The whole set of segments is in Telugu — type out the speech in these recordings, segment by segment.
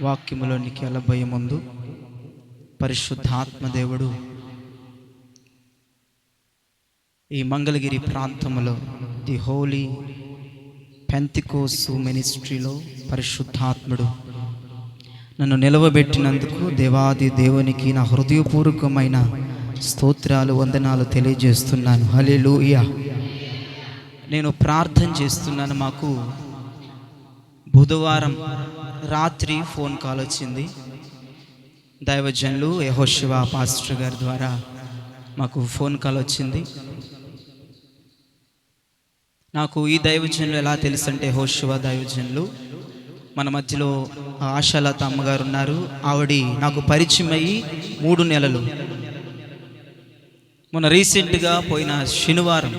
వాక్యములోనికి వెళ్ళబోయే ముందు పరిశుద్ధాత్మ దేవుడు ఈ మంగళగిరి ప్రాంతంలో ది హోలీ పెంతికోస్తు మినిస్ట్రీలో పరిశుద్ధాత్ముడు నన్ను నిలవబెట్టినందుకు దేవాది దేవునికి నా హృదయపూర్వకమైన స్తోత్రాలు వందనాలు తెలియజేస్తున్నాను. హల్లెలూయా. నేను ప్రార్థన చేస్తున్నాను. మాకు బుధవారం రాత్రి ఫోన్ కాల్ వచ్చింది. దైవజనులు యెహోషువ పాస్టర్ గారి ద్వారా మాకు ఫోన్ కాల్ వచ్చింది. నాకు ఈ దైవజనులు ఎలా తెలుసు అంటే, యెహోషువ దైవజనులు మన మధ్యలో ఆశాలత అమ్మగారు ఉన్నారు. ఆవిడ నాకు పరిచయం అయ్యి 3 నెలలు. మొన్న రీసెంట్గా పోయిన శనివారం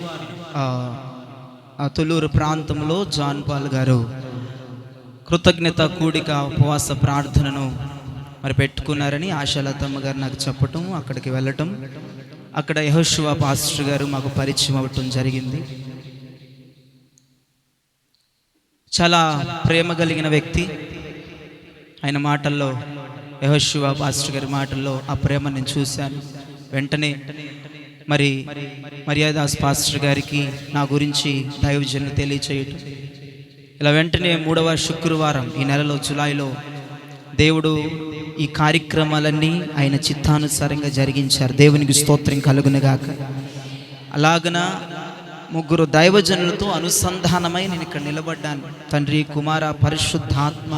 ఆ తొలూరు ప్రాంతంలో జాన్ పాల్ గారు కృతజ్ఞత కూడిక ఉపవాస ప్రార్థనను మరి పెట్టుకున్నారని ఆశాలతమ్మ గారు నాకు చెప్పటం, అక్కడికి వెళ్ళటం, అక్కడ యెహోషువ పాస్టర్ గారు మాకు పరిచయం అవ్వటం జరిగింది. చాలా ప్రేమ కలిగిన వ్యక్తి. ఆయన మాటల్లో, యెహోషువ పాస్టర్ గారి మాటల్లో ఆ ప్రేమ నేను చూశాను. వెంటనే మరి మర్యాదాస్ పాస్టర్ గారికి నా గురించి దైవజనులు తెలియచేయటం, ఇలా వెంటనే 3వ శుక్రవారం ఈ నెలలో జూలైలో దేవుడు ఈ కార్యక్రమాలన్నీ ఆయన చిత్తానుసారంగా జరిగించారు. దేవునికి స్తోత్రం కలుగునుగాక. అలాగన 3 దైవజనులతో అనుసంధానమై నేను ఇక్కడ నిలబడ్డాను. తండ్రి, కుమార, పరిశుద్ధాత్మ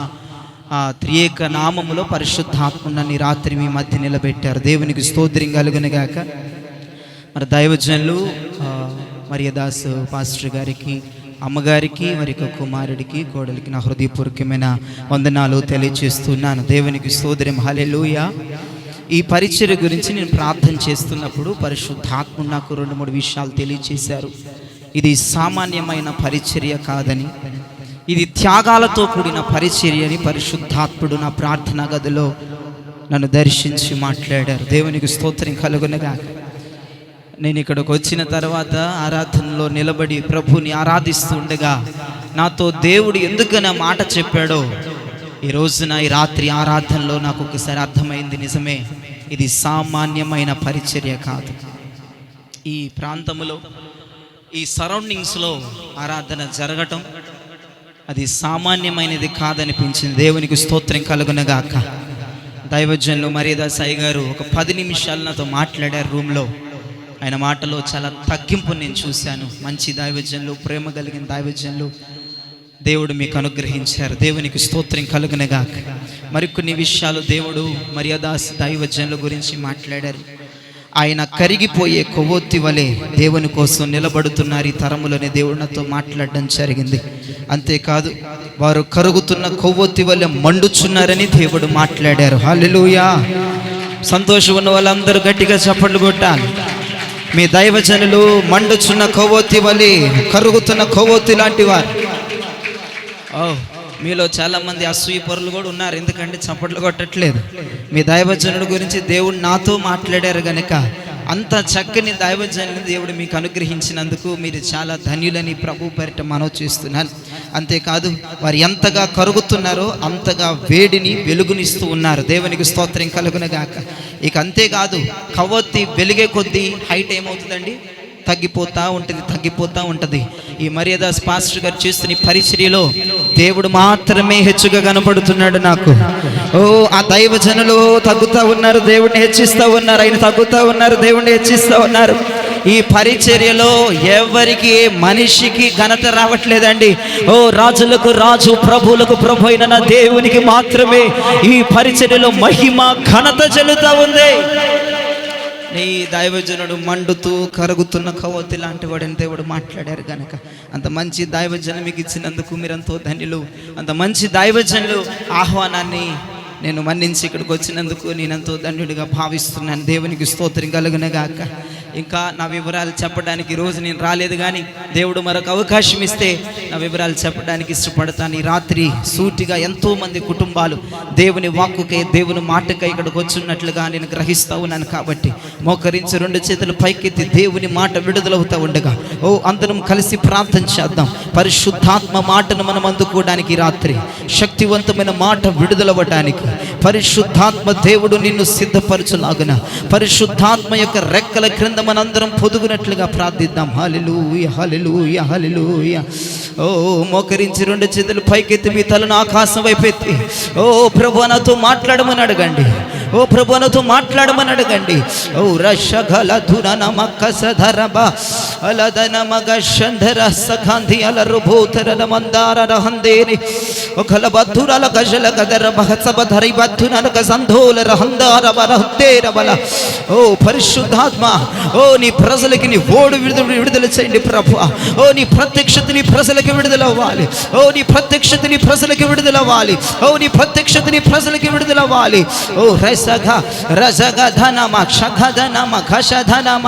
ఆ త్రియేక నామములో పరిశుద్ధాత్మ నన్ను రాత్రి మీ మధ్య నిలబెట్టారు. దేవునికి స్తోత్రం కలుగునుగాక. మరి దైవజనులు మర్యాదాస్ పాస్టర్ గారికి, అమ్మగారికి, మరి కుమారుడికి, కోడలికి నా హృదయపూర్వకమైన వందనాలు తెలియజేస్తున్నాను. దేవునికి స్తోత్రం. హల్లెలూయా. ఈ పరిచర్య గురించి నేను ప్రార్థన చేస్తున్నప్పుడు పరిశుద్ధాత్మ నాకు 2-3 విషయాలు తెలియజేశారు. ఇది సామాన్యమైన పరిచర్య కాదని, ఇది త్యాగాలతో కూడిన పరిచర్య అని పరిశుద్ధాత్ముడు నా ప్రార్థనా గదిలో నన్ను దర్శించి మాట్లాడారు. దేవునికి స్తోత్రం కలుగునుగాక. నేను ఇక్కడికి వచ్చిన తర్వాత ఆరాధనలో నిలబడి ప్రభుని ఆరాధిస్తూ ఉండగా నాతో దేవుడు ఎందుకని మాట చెప్పాడో ఈ రోజున ఈ రాత్రి ఆరాధనలో నాకు ఒకసారి అర్థమైంది. నిజమే, ఇది సామాన్యమైన పరిచర్య కాదు. ఈ ప్రాంతంలో, ఈ సరౌండింగ్స్లో ఆరాధన జరగటం అది సామాన్యమైనది కాదనిపించింది. దేవునికి స్తోత్రం కలుగునుగాక. దైవజనులు మర్యాదాస్ అయ్య గారు ఒక 10 నిమిషాలు నాతో మాట్లాడారు రూమ్లో. ఆయన మాటలో చాలా తగ్గింపు నేను చూశాను. మంచి దైవజనులు, ప్రేమ కలిగిన దైవజనులు దేవుడు మీకు అనుగ్రహించారు. దేవునికి స్తోత్రం కలుగునుగాక. మరికొన్ని విషయాలు దేవుడు మర్యాదాస్ దైవజనుల గురించి మాట్లాడారు. ఆయన కరిగిపోయే కొవ్వొత్తి వలె దేవుని కోసం నిలబడుతున్నారు ఈ తరములోనే దేవుడు నాతో మాట్లాడడం జరిగింది. అంతేకాదు, వారు కరుగుతున్న కొవ్వొత్తి వలె మండుచున్నారని దేవుడు మాట్లాడారు. హల్లెలూయా. సంతోషం ఉన్న వాళ్ళందరూ గట్టిగా చప్పట్లు కొట్టాలి. మీ దైవజనులు మండుచున్న కొవ్వొత్తి వలె, కరుగుతున్న కొవ్వొత్తి లాంటి వారు. మీలో చాలా మంది అసూయ పరులు కూడా ఉన్నారు, ఎందుకంటే చప్పట్లు కొట్టట్లేదు. మీ దైవజనుడి గురించి దేవుడు నాతో మాట్లాడారు గనక అంత చక్కని దైవజనుని దేవుడు మీకు అనుగ్రహించినందుకు మీరు చాలా ధన్యులని ప్రభు పేరిట మనవి చేస్తున్నాను. అంతేకాదు, వారు ఎంతగా కరుగుతున్నారో అంతగా వేడిని వెలుగునిస్తూ ఉన్నారు. దేవునికి స్తోత్రం కలుగునుగాక. ఇక అంతేకాదు, కొవ్వొత్తి వెలిగే కొద్దీ హైట్ ఏమవుతుందండి? తగ్గిపోతూ ఉంటుంది. ఈ మర్యాదాస్ పాస్టర్ గారు చేస్తున్న పరిచర్యలో దేవుడు మాత్రమే హెచ్చుగా కనపడుతున్నాడు నాకు. ఆ దైవజనులు తగ్గుతూ ఉన్నారు, దేవుడిని హెచ్చిస్తూ ఉన్నారు. ఆయన తగ్గుతూ ఉన్నారు, దేవుడిని హెచ్చిస్తూ ఉన్నారు. ఈ పరిచర్యలో ఎవరికి, మనిషికి ఘనత రావట్లేదండి. రాజులకు రాజు, ప్రభువులకు ప్రభు అయిన నా దేవునికి మాత్రమే ఈ పరిచర్యలో మహిమ, ఘనత చెల్లుతూ ఉంది. నీ దైవజనుడు మండుతూ కరుగుతున్న కొవ్వొత్తి లాంటి వాడని దేవుడు మాట్లాడారు కనుక అంత మంచి దైవజనం మీకు ఇచ్చినందుకు మీరంతో ధన్యులు. అంత మంచి దైవజనులు ఆహ్వానాన్ని నేను మన్నించి ఇక్కడికి వచ్చినందుకు నేనంతో ధన్యుడిగా భావిస్తున్నాను. దేవునికి స్తోత్రం కలుగునుగాక. ఇంకా నా వివరాలు చెప్పడానికి ఈరోజు నేను రాలేదు, కానీ దేవుడు మరొక అవకాశం ఇస్తే నా వివరాలు చెప్పడానికి ఇష్టపడతాను. ఈ రాత్రి సూటిగా ఎంతోమంది కుటుంబాలు దేవుని వాక్కుకై, దేవుని మాటకై ఇక్కడికి వచ్చినట్లుగా నేను గ్రహిస్తూ ఉన్నాను. కాబట్టి మోకరించి 2 చేతులు పైకెత్తి దేవుని మాట విడుదలవుతూ ఉండగా అందరం కలిసి ప్రార్థన చేద్దాం. పరిశుద్ధాత్మ మాటను మనం అందుకోవడానికి రాత్రి శక్తివంతమైన మాట విడుదలవ్వడానికి పరిశుద్ధాత్మ దేవుడు నిన్ను సిద్ధపరచులాగున పరిశుద్ధాత్మ యొక్క రెక్కల క్రింద మనందరం పొదుగునట్లుగా ప్రార్థిద్దాం. హల్లెలూయా హల్లెలూయా హల్లెలూయా. ఓ మోకరించి 2 చేతులు పైకెత్తి మీ తలను ఆకాశం వైపు ఎత్తి ఓ ప్రభువా నాతో మాట్లాడమని అడగండి. ఓ ప్రభువా నాతో మాట్లాడమని అడగండి. ఓ రషగల ధురన మక్కసధరబ అలదన మగ షంధర సఖాంధి అలరుభూతరల మందార రహందేని ఒకల బద్ధురల గజల గదర బహసబ ధరి బద్ధునల గంధోల రహందార బరహుతేర బల. ఓ పరిశుద్ధాత్మ, ఓ నీ ప్రజలకి నీ ఓడు విడుదల చేయండి ప్రభువా. ఓ నీ ప్రత్యక్షత నీ ప్రజలకి విడుదలవ్వాలి. ఓ నీ ప్రత్యక్షత నీ ప్రజలకి విడుదలవ్వాలి. ఓ నీ ప్రత్యక్షత నీ ప్రజలకి విడుదలవ్వాలి. ఓ రసగ రజగ ధనమ క్షగధనమ ఘషధనమ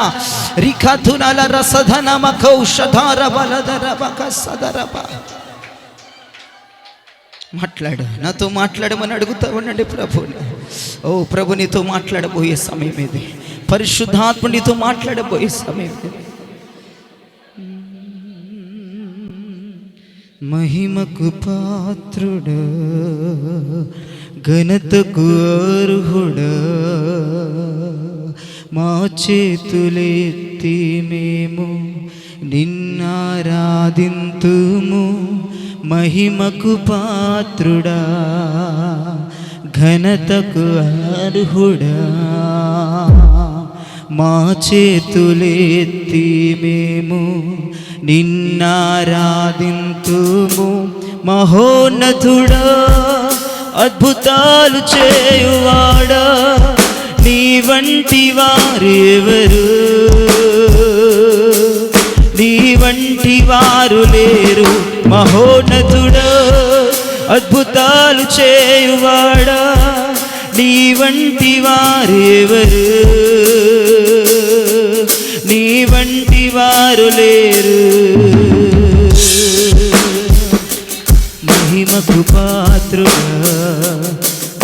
రిఖధునల రసధనమ కౌషధార బలధర బకసదరబ. మాట్లాడు, నాతో మాట్లాడమని అడుగుతా ఉండండి ప్రభుని. ఓ ప్రభు నీతో మాట్లాడబోయే సమయం ఇది. పరిశుద్ధాత్మ నీతో మాట్లాడబోయే సమయం ఇది. మహిమకు పాత్రుడా, ఘనతకు అర్హుడా, మా చేతులెత్తి మేము నిన్నారాధింతుము. మహిమకు పాత్రుడా, ఘనతకు అర్హుడా, మా చేతులెత్తి మేము నిన్నారాధింతుము. మహోన్నతుడా, అద్భుతాలు చేయువాడా, నీ వంటి వారెవరు? నీ వంటి వారు లేరు. మహోన్నతుడా, అద్భుతాలు చేయువాడా, నీ వంటి వారెవరు? నీ వంటి వారు లేరు. మహిమకు పాత్రుడా,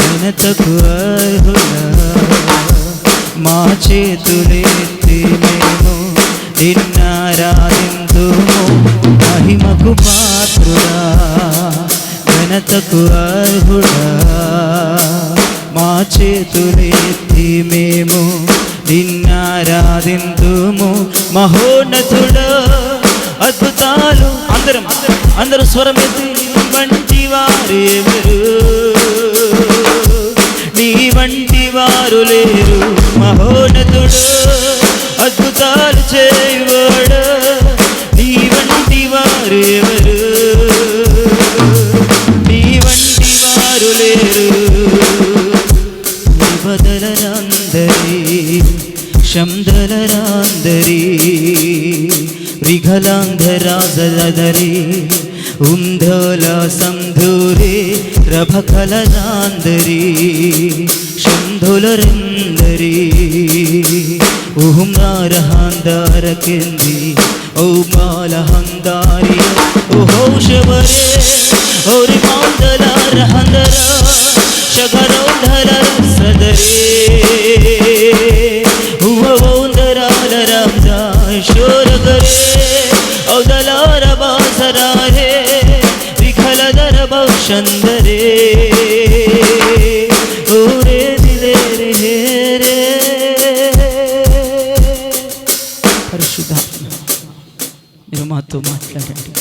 ఘనతకు అర్హుడా, మా చేతులెత్తి మేము నిన్నారాధింతుము. మహిమకు పాత్రుడా, ఘనతకు అర్హుడా, మా చేతులెత్తి మేము నిన్నారాధింతుము. మహోన్నతుడా, అద్భుతాలు అందరూ స్వరమెత్తి వంటి వారెవరు? నీ వంటి వారు లేరు. మహోన్నతుడు, అద్భుతాలు చేయువాడా, నీ వంటి వారెవరు? నీ వంటి వారు లేరు. బదలరాందరి శందలరాందరి విఘలాంధరాజలదరి ఉంధల సంధూరే రభకలరాందరి శంధులరిందరి ఉహుమారహాందార కెంది ఓ మాలహందారి ఓహోషవరే ఓరి మాందల రహందర శగరోధర సదరే హువోందరాల రామదా శోరగరే ఔదలార బాసరారే విఖలదర బౌషందరే ఓరే దిలే రే రే. పరిశుద్ధాత్మ మీరు మాతో మాట్లాడండి.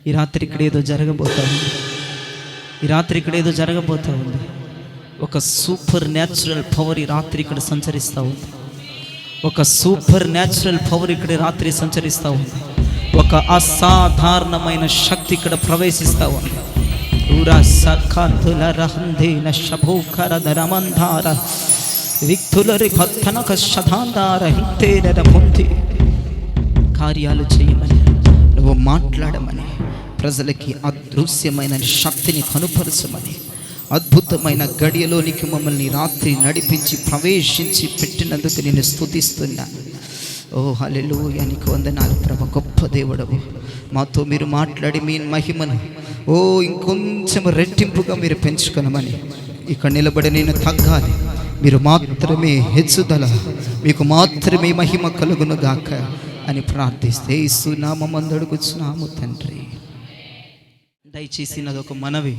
ఈ రాత్రి ఇక్కడ ఏదో జరగబోతా ఉంది. ఈ రాత్రి ఇక్కడ ఏదో జరగబోతా ఉంది. ఒక సూపర్ న్యాచురల్ పవర్ ఈ రాత్రి ఇక్కడ సంచరిస్తూ ఉంది. ఒక సూపర్ న్యాచురల్ పవర్ ఇక్కడ రాత్రి సంచరిస్తూ ఉంది. ఒక అసాధారణమైన శక్తి ఇక్కడ ప్రవేశిస్తూ ఉంది. ఊరా సఖాతుల రహందేన శభూకరధరమంధార విక్తులరి భక్తనక శధాంధార హింతేన ముంది. కార్యాలు చేయమని, నువ్వు మాట్లాడమని, ప్రజలకి అదృశ్యమైన శక్తిని కనుపరచమని, అద్భుతమైన గడియలోనికి మమ్మల్ని రాత్రి నడిపించి ప్రవేశించి పెట్టినందుకు నేను స్తుతిస్తున్నాను. ఓ హల్లెలూయా, నీకు వందనాలు ప్రభు. గొప్ప దేవుడవు. మాతో మీరు మాట్లాడి మీ మహిమను ఇంకొంచెం రెట్టింపుగా మీరు పెంచుకొనమని, ఇక్కడ నిలబడి నేను తగ్గాలి, మీరు మాత్రమే హెచ్చుదల, మీకు మాత్రమే మహిమ కలుగును గాక. అని ప్రార్థిస్తే యేసు నామమున అడుగుచున్నాము తండ్రి. దయచేసి నాదొక మనవి,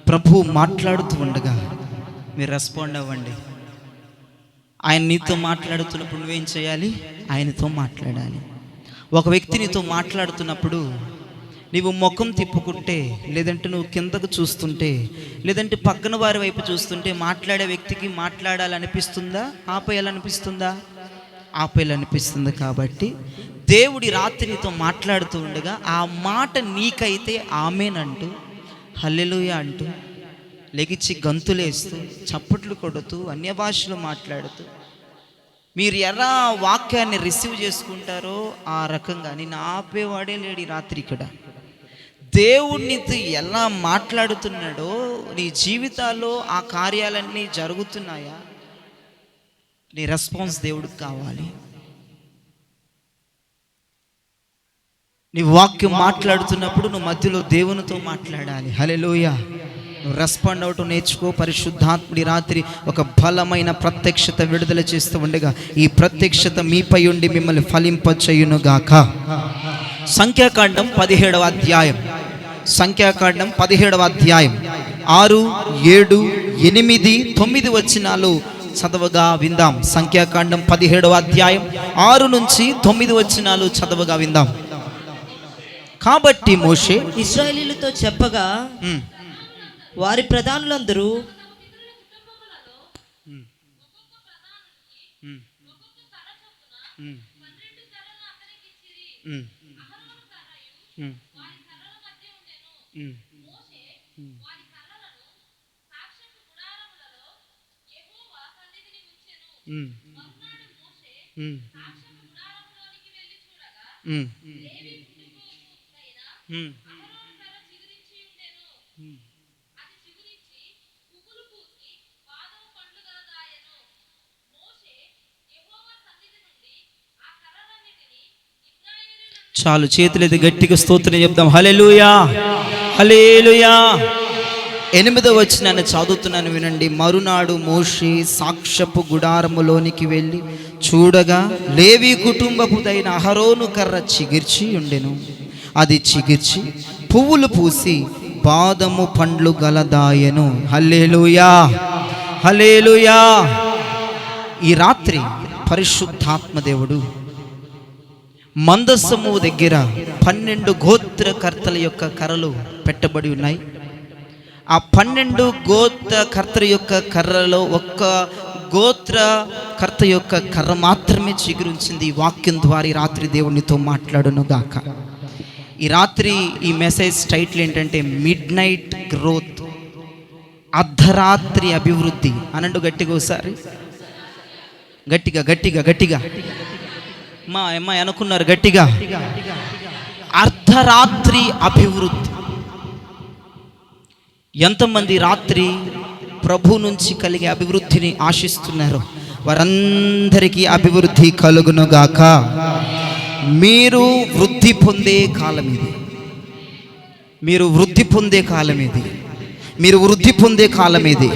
ప్రభు మాట్లాడుతూ ఉండగా మీరు రెస్పాండ్ అవ్వండి. ఆయన నీతో మాట్లాడుతున్నప్పుడు నువ్వేం చేయాలి? ఆయనతో మాట్లాడాలి. ఒక వ్యక్తి నీతో మాట్లాడుతున్నప్పుడు నీవు ముఖం తిప్పుకుంటే, లేదంటే నువ్వు కిందకు చూస్తుంటే, లేదంటే పక్కన వారి వైపు చూస్తుంటే మాట్లాడే వ్యక్తికి మాట్లాడాలనిపిస్తుందా? ఆపేయాలనిపిస్తుందా? ఆపేయాలనిపిస్తుంది. కాబట్టి దేవుడి రాత్రి నీతో మాట్లాడుతూ ఉండగా ఆ మాట నీకైతే ఆమేనంటూ, హల్లెలూయా అంటూ, లెగిచి గంతులేస్తూ, చప్పట్లు కొడుతూ, అన్య భాషలు మాట్లాడుతూ మీరు ఎలా వాక్యాన్ని రిసీవ్ చేసుకుంటారో ఆ రకంగా నిన్ను ఆపేవాడే లేడు ఈ రాత్రి. ఇక్కడ దేవుడినితో ఎలా మాట్లాడుతున్నాడో నీ జీవితాల్లో ఆ కార్యాలన్నీ జరుగుతున్నాయా? నీ రెస్పాన్స్ దేవుడికి కావాలి. నీ వాక్యం మాట్లాడుతున్నప్పుడు నువ్వు మధ్యలో దేవునితో మాట్లాడాలి. హల్లెలూయా. నువ్వు రెస్పాండ్ అవటం నేర్చుకో. పరిశుద్ధాత్ముడి రాత్రి ఒక బలమైన ప్రత్యక్షత విడుదల చేస్తూ ఉండగా ఈ ప్రత్యక్షత మీపై ఉండి మిమ్మల్ని ఫలింపచేయునుగాక. సంఖ్యాకాండం 17వ అధ్యాయం, సంఖ్యాకాండం 17వ అధ్యాయం 6, 7, 8, 9 వచనాలు చదవగా విందాం. సంఖ్యాకాండం 17వ అధ్యాయం 6 నుంచి 9 వచనాలు చదవగా విందాం. కాబట్టి మోషే ఇశ్రాయేలీయులతో చెప్పగా వారి ప్రధానులందరూ చాలు, చేతులైతే గట్టిగా స్తోత్రం చెప్దాం. హల్లెలూయా, హల్లెలూయా. 8వ వచనాన్ని చదువుతున్నాను వినండి. మరునాడు మోషే సాక్ష్యపు గుడారములోనికి వెళ్ళి చూడగా లేవి కుటుంబపుదైన అహరోను కర్ర చిగిర్చి ఉండెను. అది చిగిర్చి పువ్వులు పూసి బాదము పండ్లు గలదాయెను. హల్లెలూయా, హల్లెలూయా. ఈ రాత్రి పరిశుద్ధాత్మ దేవుడు మందసము దగ్గర 12 గోత్రకర్తల యొక్క కర్రలు పెట్టబడి ఉన్నాయి. ఆ 12 గోత్రకర్తల యొక్క కర్రలో ఒక్క గోత్రకర్త యొక్క కర్ర మాత్రమే చిగురించింది. ఈ వాక్యం ద్వారా ఈ రాత్రి దేవునితో మాట్లాడును గాక. ఈ రాత్రి ఈ మెసేజ్ టైటిల్ ఏంటంటే మిడ్ నైట్ గ్రోత్, అర్ధరాత్రి అభివృద్ధి. అనండు గట్టిగా ఒకసారి, గట్టిగా గట్టిగా గట్టిగా. మా అమ్మాయి అనుకున్నారు గట్టిగా. అర్ధరాత్రి అభివృద్ధి. ఎంతమంది రాత్రి ప్రభు నుంచి కలిగే అభివృద్ధిని ఆశిస్తున్నారు? వారందరికీ అభివృద్ధి కలుగునుగాక. మీరు వృద్ధి పొందే కాలం ఇది. మీరు వృద్ధి పొందే కాలం ఇది. మీరు వృద్ధి పొందే కాలం ఇది.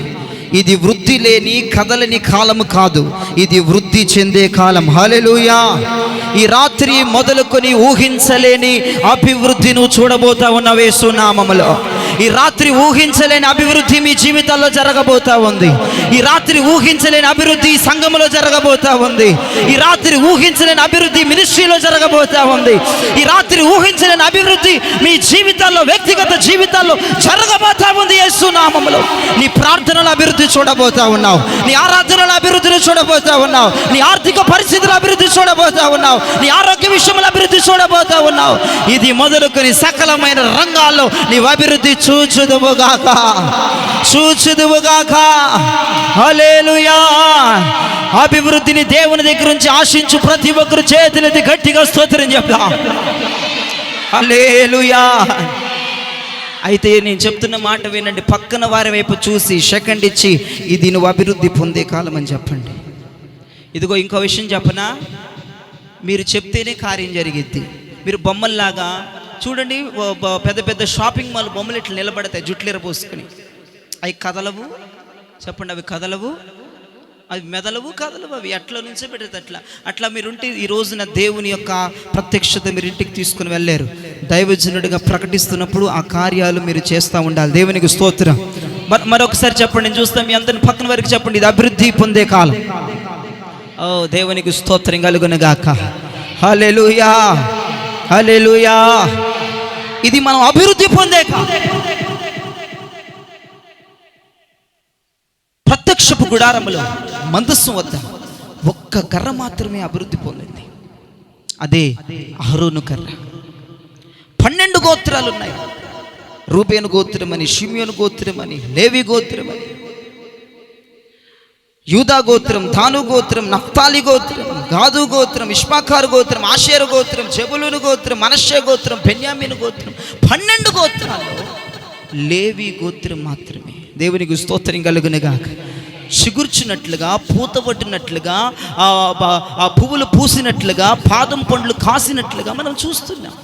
ఇది వృద్ధి లేని కదలని కాలము కాదు, ఇది వృద్ధి చెందే కాలం. హల్లెలూయా. ఈ రాత్రి మొదలుకొని ఊహించలేని అభివృద్ధి నువ్వు చూడబోతా ఉన్నావు యేసు నామములో. ఈ రాత్రి ఊహించలేని అభివృద్ధి మీ జీవితాల్లో జరగబోతా ఉంది. ఈ రాత్రి ఊహించలేని అభివృద్ధి ఈ సంఘములో జరగబోతా ఉంది. ఈ రాత్రి ఊహించలేని అభివృద్ధి మినిస్ట్రీలో జరగబోతా ఉంది. ఈ రాత్రి ఊహించలేని అభివృద్ధి మీ జీవితాల్లో, వ్యక్తిగత జీవితాల్లో జరగబోతా ఉంది యేసు నామములో. నీ ప్రార్థనల అభివృద్ధి చూడబోతా ఉన్నావు. నీ ఆరాధనల అభివృద్ధిని చూడబోతా ఉన్నావు. నీ ఆర్థిక పరిస్థితుల అభివృద్ధి చూడబోతా ఉన్నావు. నీ ఆరోగ్య విషయముల అభివృద్ధి చూడబోతా ఉన్నావు. ఇది మొదలుకొని సకలమైన రంగాల్లో నీవు అభివృద్ధి చూచుదువుగాక, చూచుదువుగాక. హల్లెలూయా. అభివృద్ధిని దేవుని దగ్గర నుంచి ఆశించు ప్రతి ఒక్కరు చేతులెత్తి గట్టిగా స్తోత్రం చెప్దాం. హల్లెలూయా. అయితే నేను చెప్తున్న మాట వినండి. పక్కన వారి వైపు చూసి సెకండ్ ఇచ్చి ఇది నువ్వు అభివృద్ధి పొందే కాలం అని చెప్పండి. ఇదిగో ఇంకో విషయం చెప్పనా, మీరు చెప్తేనే కార్యం జరిగిద్ది. మీరు బొమ్మల్లాగా చూడండి, పెద్ద పెద్ద షాపింగ్ మాల్ బొమ్మలు ఇట్లా నిలబడతాయి జుట్లేర పోసుకొని. అవి కదలవు. చెప్పండి, అవి కదలవు. అవి మెదలవు కదలవు, అవి ఎట్లా నుంచే పెట్టేది అట్లా మీరుంటే ఈ రోజున దేవుని యొక్క ప్రత్యక్షత మీరు ఇంటికి తీసుకుని వెళ్ళారు. దైవజనుడిగా ప్రకటిస్తున్నప్పుడు ఆ కార్యాలు మీరు చేస్తూ ఉండాలి. దేవునికి స్తోత్రం. మరొకసారి చెప్పండి, నేను చూస్తాను. మీ అందరిని పక్కన వరకు చెప్పండి, ఇది అభివృద్ధి పొందే కాలం. ఓ దేవునికి స్తోత్రం కలుగునుగాక. హల్లెలూయా, హల్లెలూయా. ఇది మనం అభివృద్ధి పొందే కాలం. ప్రత్యక్షపు గుడారములో మందస్సు వద్ద ఒక్క కర్ర మాత్రమే అభివృద్ధి పొందింది. అదే అహరోను కర్ర. 12 గోత్రాలు ఉన్నాయి. రూబేను గోత్రమని, షిమ్యోను గోత్రమని, లేవి గోత్రమని, యూదా గోత్రం, దాను గోత్రం, నఫ్తాలి గోత్రం, గాదు గోత్రం, ఇష్మాకారు గోత్రం, ఆషేరు గోత్రం, జబులూను గోత్రం, మనష్షే గోత్రం, బెన్యామీను గోత్రం. 12 గోత్రాల్లో లేవి గోత్రం మాత్రమే. దేవునికి స్తోత్రం కలుగునుగాక. చిగుర్చినట్లుగా, పూత పట్టినట్లుగా, ఆ పువ్వులు పూసినట్లుగా, పాదం పండ్లు కాసినట్లుగా మనం చూస్తున్నాం.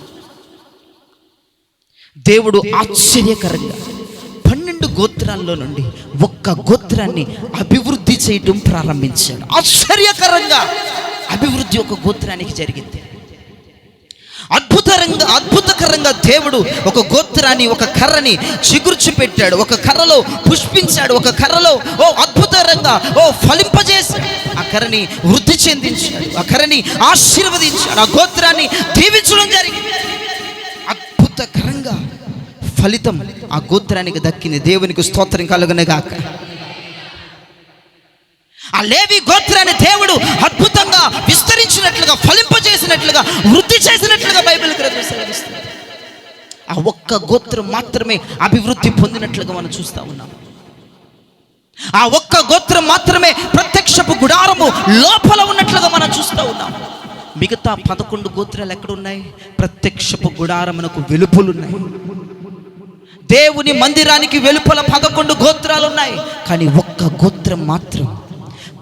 దేవుడు ఆశ్చర్యకరంగా 12 గోత్రాల్లో నుండి ఒక్క గోత్రాన్ని అభివృద్ధి చేయడం ప్రారంభించాడు. ఆశ్చర్యకరంగా అభివృద్ధి ఒక గోత్రానికి జరిగింది. అద్భుతకరంగా దేవుడు ఒక గోత్రాన్ని, ఒక కర్రని చిగుర్చి పెట్టాడు. ఒక కర్రలో పుష్పించాడు. ఒక కర్రలో అద్భుతంగా ఫలింపజేశాడు. ఆ కర్రని వృద్ధి చెందించాడు. ఆ కర్రని ఆశీర్వదించాడు. ఆ గోత్రాన్ని దీవించడం జరిగింది. అద్భుతకరంగా ఫలితం ఆ గోత్రానికి దక్కింది. దేవునికి స్తోత్రం కలుగునుగాక. ఆ లేవి గోత్రాన్ని దేవుడు అద్భుతంగా విస్తరించినట్లుగా, ఫలింపజేసినట్లుగా, వృద్ధి చేసినట్లుగా బైబిల్ గ్రంథం సెలవిస్తుంది. ఆ ఒక్క గోత్రం మాత్రమే అభివృద్ధి పొందినట్లుగా మనం చూస్తూ ఉన్నాం. ఆ ఒక్క గోత్రం మాత్రమే ప్రత్యక్షపు గుడారము లోపల ఉన్నట్లుగా మనం చూస్తూ ఉన్నాం. మిగతా 11 గోత్రాలు ఎక్కడున్నాయి? ప్రత్యక్షపు గుడారమునకు వెలుపులున్నాయి. దేవుని మందిరానికి వెలుపల 11 గోత్రాలు ఉన్నాయి. కానీ ఒక్క గోత్రం మాత్రం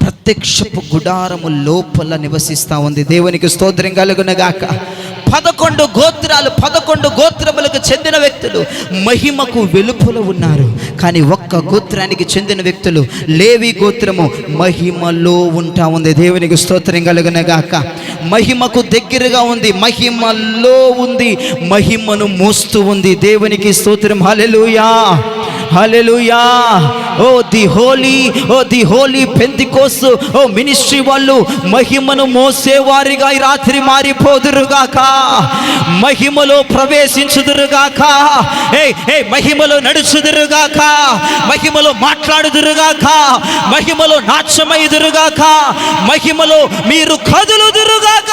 ప్రత్యక్షపు గుడారము లోపల నివసిస్తూ ఉంది. దేవునికి స్తోత్రం కలుగునుగాక. 11 గోత్రాలు, 11 గోత్రములకు చెందిన వ్యక్తులు మహిమకు వెలుపల ఉన్నారు. కానీ ఒక్క గోత్రానికి చెందిన వ్యక్తులు, లేవి గోత్రము మహిమలో ఉంటా ఉంది. దేవునికి స్తోత్రం కలుగునుగాక. మహిమకు దగ్గరగా ఉంది, మహిమలో ఉంది, మహిమను మోస్తూ ఉంది. దేవునికి స్తోత్రం. హల్లెలూయా, హల్లెలూయా. ది హోలీ పెంతెకోస్త్ మినిస్ట్రీ వాళ్ళు మహిమను మోసేవారిగా ఈ రాత్రి మారిపోదురుగాక. మహిమలో ప్రవేశించుదురుగాక. మహిమలో నడుచుదురుగాక. మహిమలో మాట్లాడుదురుగాక. మహిమలో నాట్యమైదురుగాక. మహిమలో మీరు కదులుదురుగాక.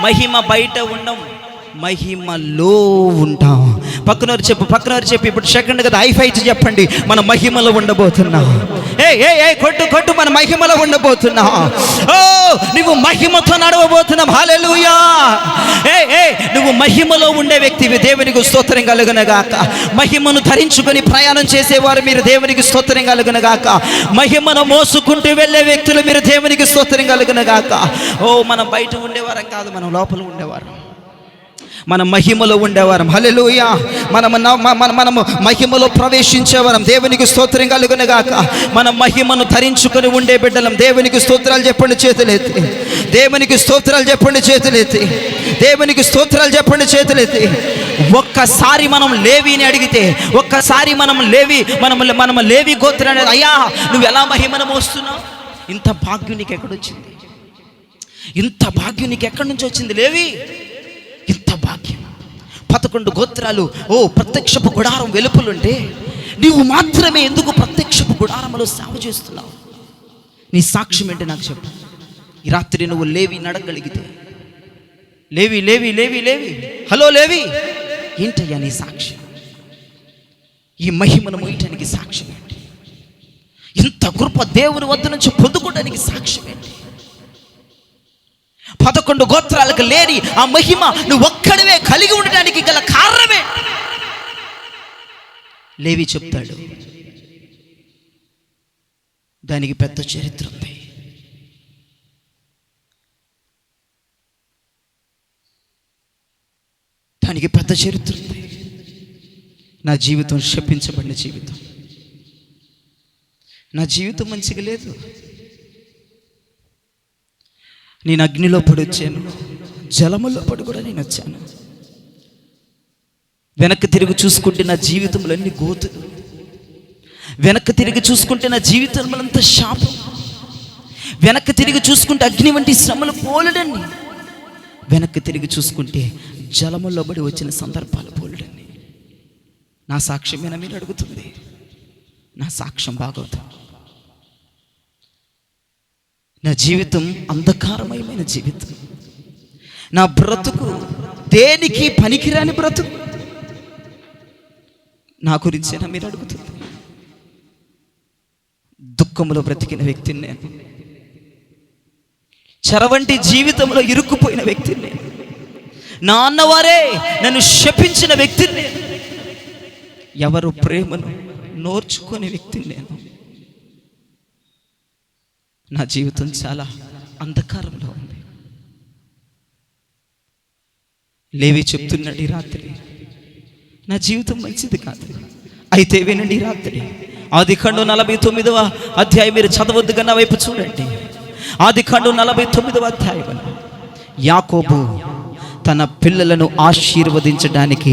మహిమ బయట ఉండం, మహిమలో ఉంటాం. పక్కనవారు చెప్పు. ఇప్పుడు సెకండ్ కదా, హైఫైట్ చెప్పండి. మన మహిమలో ఉండబోతున్నాం. కొట్టు, మన మహిమలో ఉండబోతున్నాం. నువ్వు మహిమతో నడవబోతున్నావు. హల్లెలూయా. నువ్వు మహిమలో ఉండే వ్యక్తివి. దేవునికి స్తోత్రం కలుగునుగాక. మహిమను ధరించుకొని ప్రయాణం చేసేవారు మీరు, దేవునికి స్తోత్రం కలుగునుగాక. మహిమను మోసుకుంటూ వెళ్ళే వ్యక్తులు మీరు, దేవునికి స్తోత్రం కలుగునుగాక. మనం బయట ఉండేవారం కాదు, మనం లోపల ఉండేవారు. మనం మహిమలో ఉండేవారం. హల్లెలూయా. మనము మహిమలో ప్రవేశించేవారం. దేవునికి స్తోత్రం కలుగునుగాక. మనం మహిమను ధరించుకొని ఉండే బిడ్డలం. దేవునికి స్తోత్రాలు చెప్పండి, చేతులెత్తి. దేవునికి స్తోత్రాలు చెప్పండి, చేతులెత్తి. దేవునికి స్తోత్రాలు చెప్పండి, చేతులెత్తి. ఒక్కసారి మనం లేవిని అడిగితే, ఒక్కసారి మనం లేవి గోత్రాన్ని, అయ్యా నువ్వు ఎలా మహిమను మోస్తున్నావు? ఇంత భాగ్యం నీకు ఎక్కడొచ్చింది? ఇంత భాగ్యం నీకు ఎక్కడి నుంచి వచ్చింది లేవి? ఇంత భాగ్యం. 11 గోత్రాలు ప్రత్యక్షపు గుడారం వెలుపులుంటే నీవు మాత్రమే ఎందుకు ప్రత్యక్షపు గుడారంలో సేవ చేస్తున్నావు? నీ సాక్ష్యం ఏంటి నాకు చెప్పు. ఈ రాత్రి నువ్వు లేవి నడగలిగితే, లేవి హలో లేవి, ఏంటయ్యా నీ సాక్ష్యం? ఈ మహిమను మోయటానికి సాక్ష్యం ఏంటి? ఇంత కృప దేవుని వద్ద నుంచి పొందుకోవడానికి సాక్ష్యం ఏంటి? 11 గోత్రాలకు లేని ఆ మహిమ నువ్వు ఒక్కడివే కలిగి ఉండడానికి గల కారణమే. లేవి చెప్తాడు, దానికి పెద్ద చరిత్ర ఉంది. దానికి పెద్ద చరిత్ర ఉంది. నా జీవితం శపించబడిన జీవితం. నా జీవితం మంచిగా లేదు, నేను అగ్నిలో పడి వచ్చాను, జలములో పడి కూడా నేను వచ్చాను. వెనక్కి తిరిగి చూసుకుంటే నా జీవితంలో అన్ని గోతులు, వెనక్కి తిరిగి చూసుకుంటే నా జీవితంలో అంత శాపం, వెనక్కి తిరిగి చూసుకుంటే అగ్ని వంటి శ్రమలు పోలడండి, వెనక్కి తిరిగి చూసుకుంటే జలములో పడి వచ్చిన సందర్భాలు పోలడండి. నా సాక్ష్యమేనా మీరు అడుగుతుంది? నా సాక్ష్యం బాగోదు. నా జీవితం అంధకారమయమైన జీవితం, నా బ్రతుకు దేనికి పనికిరాని బ్రతుకు. నా గురించేనా మీరు అడుగుతుంది? దుఃఖంలో బ్రతికిన వ్యక్తిని నేను, చెరవంటి జీవితంలో ఇరుక్కుపోయిన వ్యక్తిని నేను, నా అన్నవారే నన్ను శపించిన వ్యక్తిని నేను, ఎవరు ప్రేమను నోర్చుకునే వ్యక్తిని నేను. నా జీవితం చాలా అంధకారంలో ఉంది. లేవి చెప్తున్నాడు ఈ రాత్రి, నా జీవితం మంచిది కాదు. అయితే వినండి ఈ రాత్రి, ఆదికాండం 49వ అధ్యాయం మీరు చదవద్దుగా నా వైపు చూడండి. ఆదికాండం 49వ అధ్యాయం, యాకోబు తన పిల్లలను ఆశీర్వదించడానికి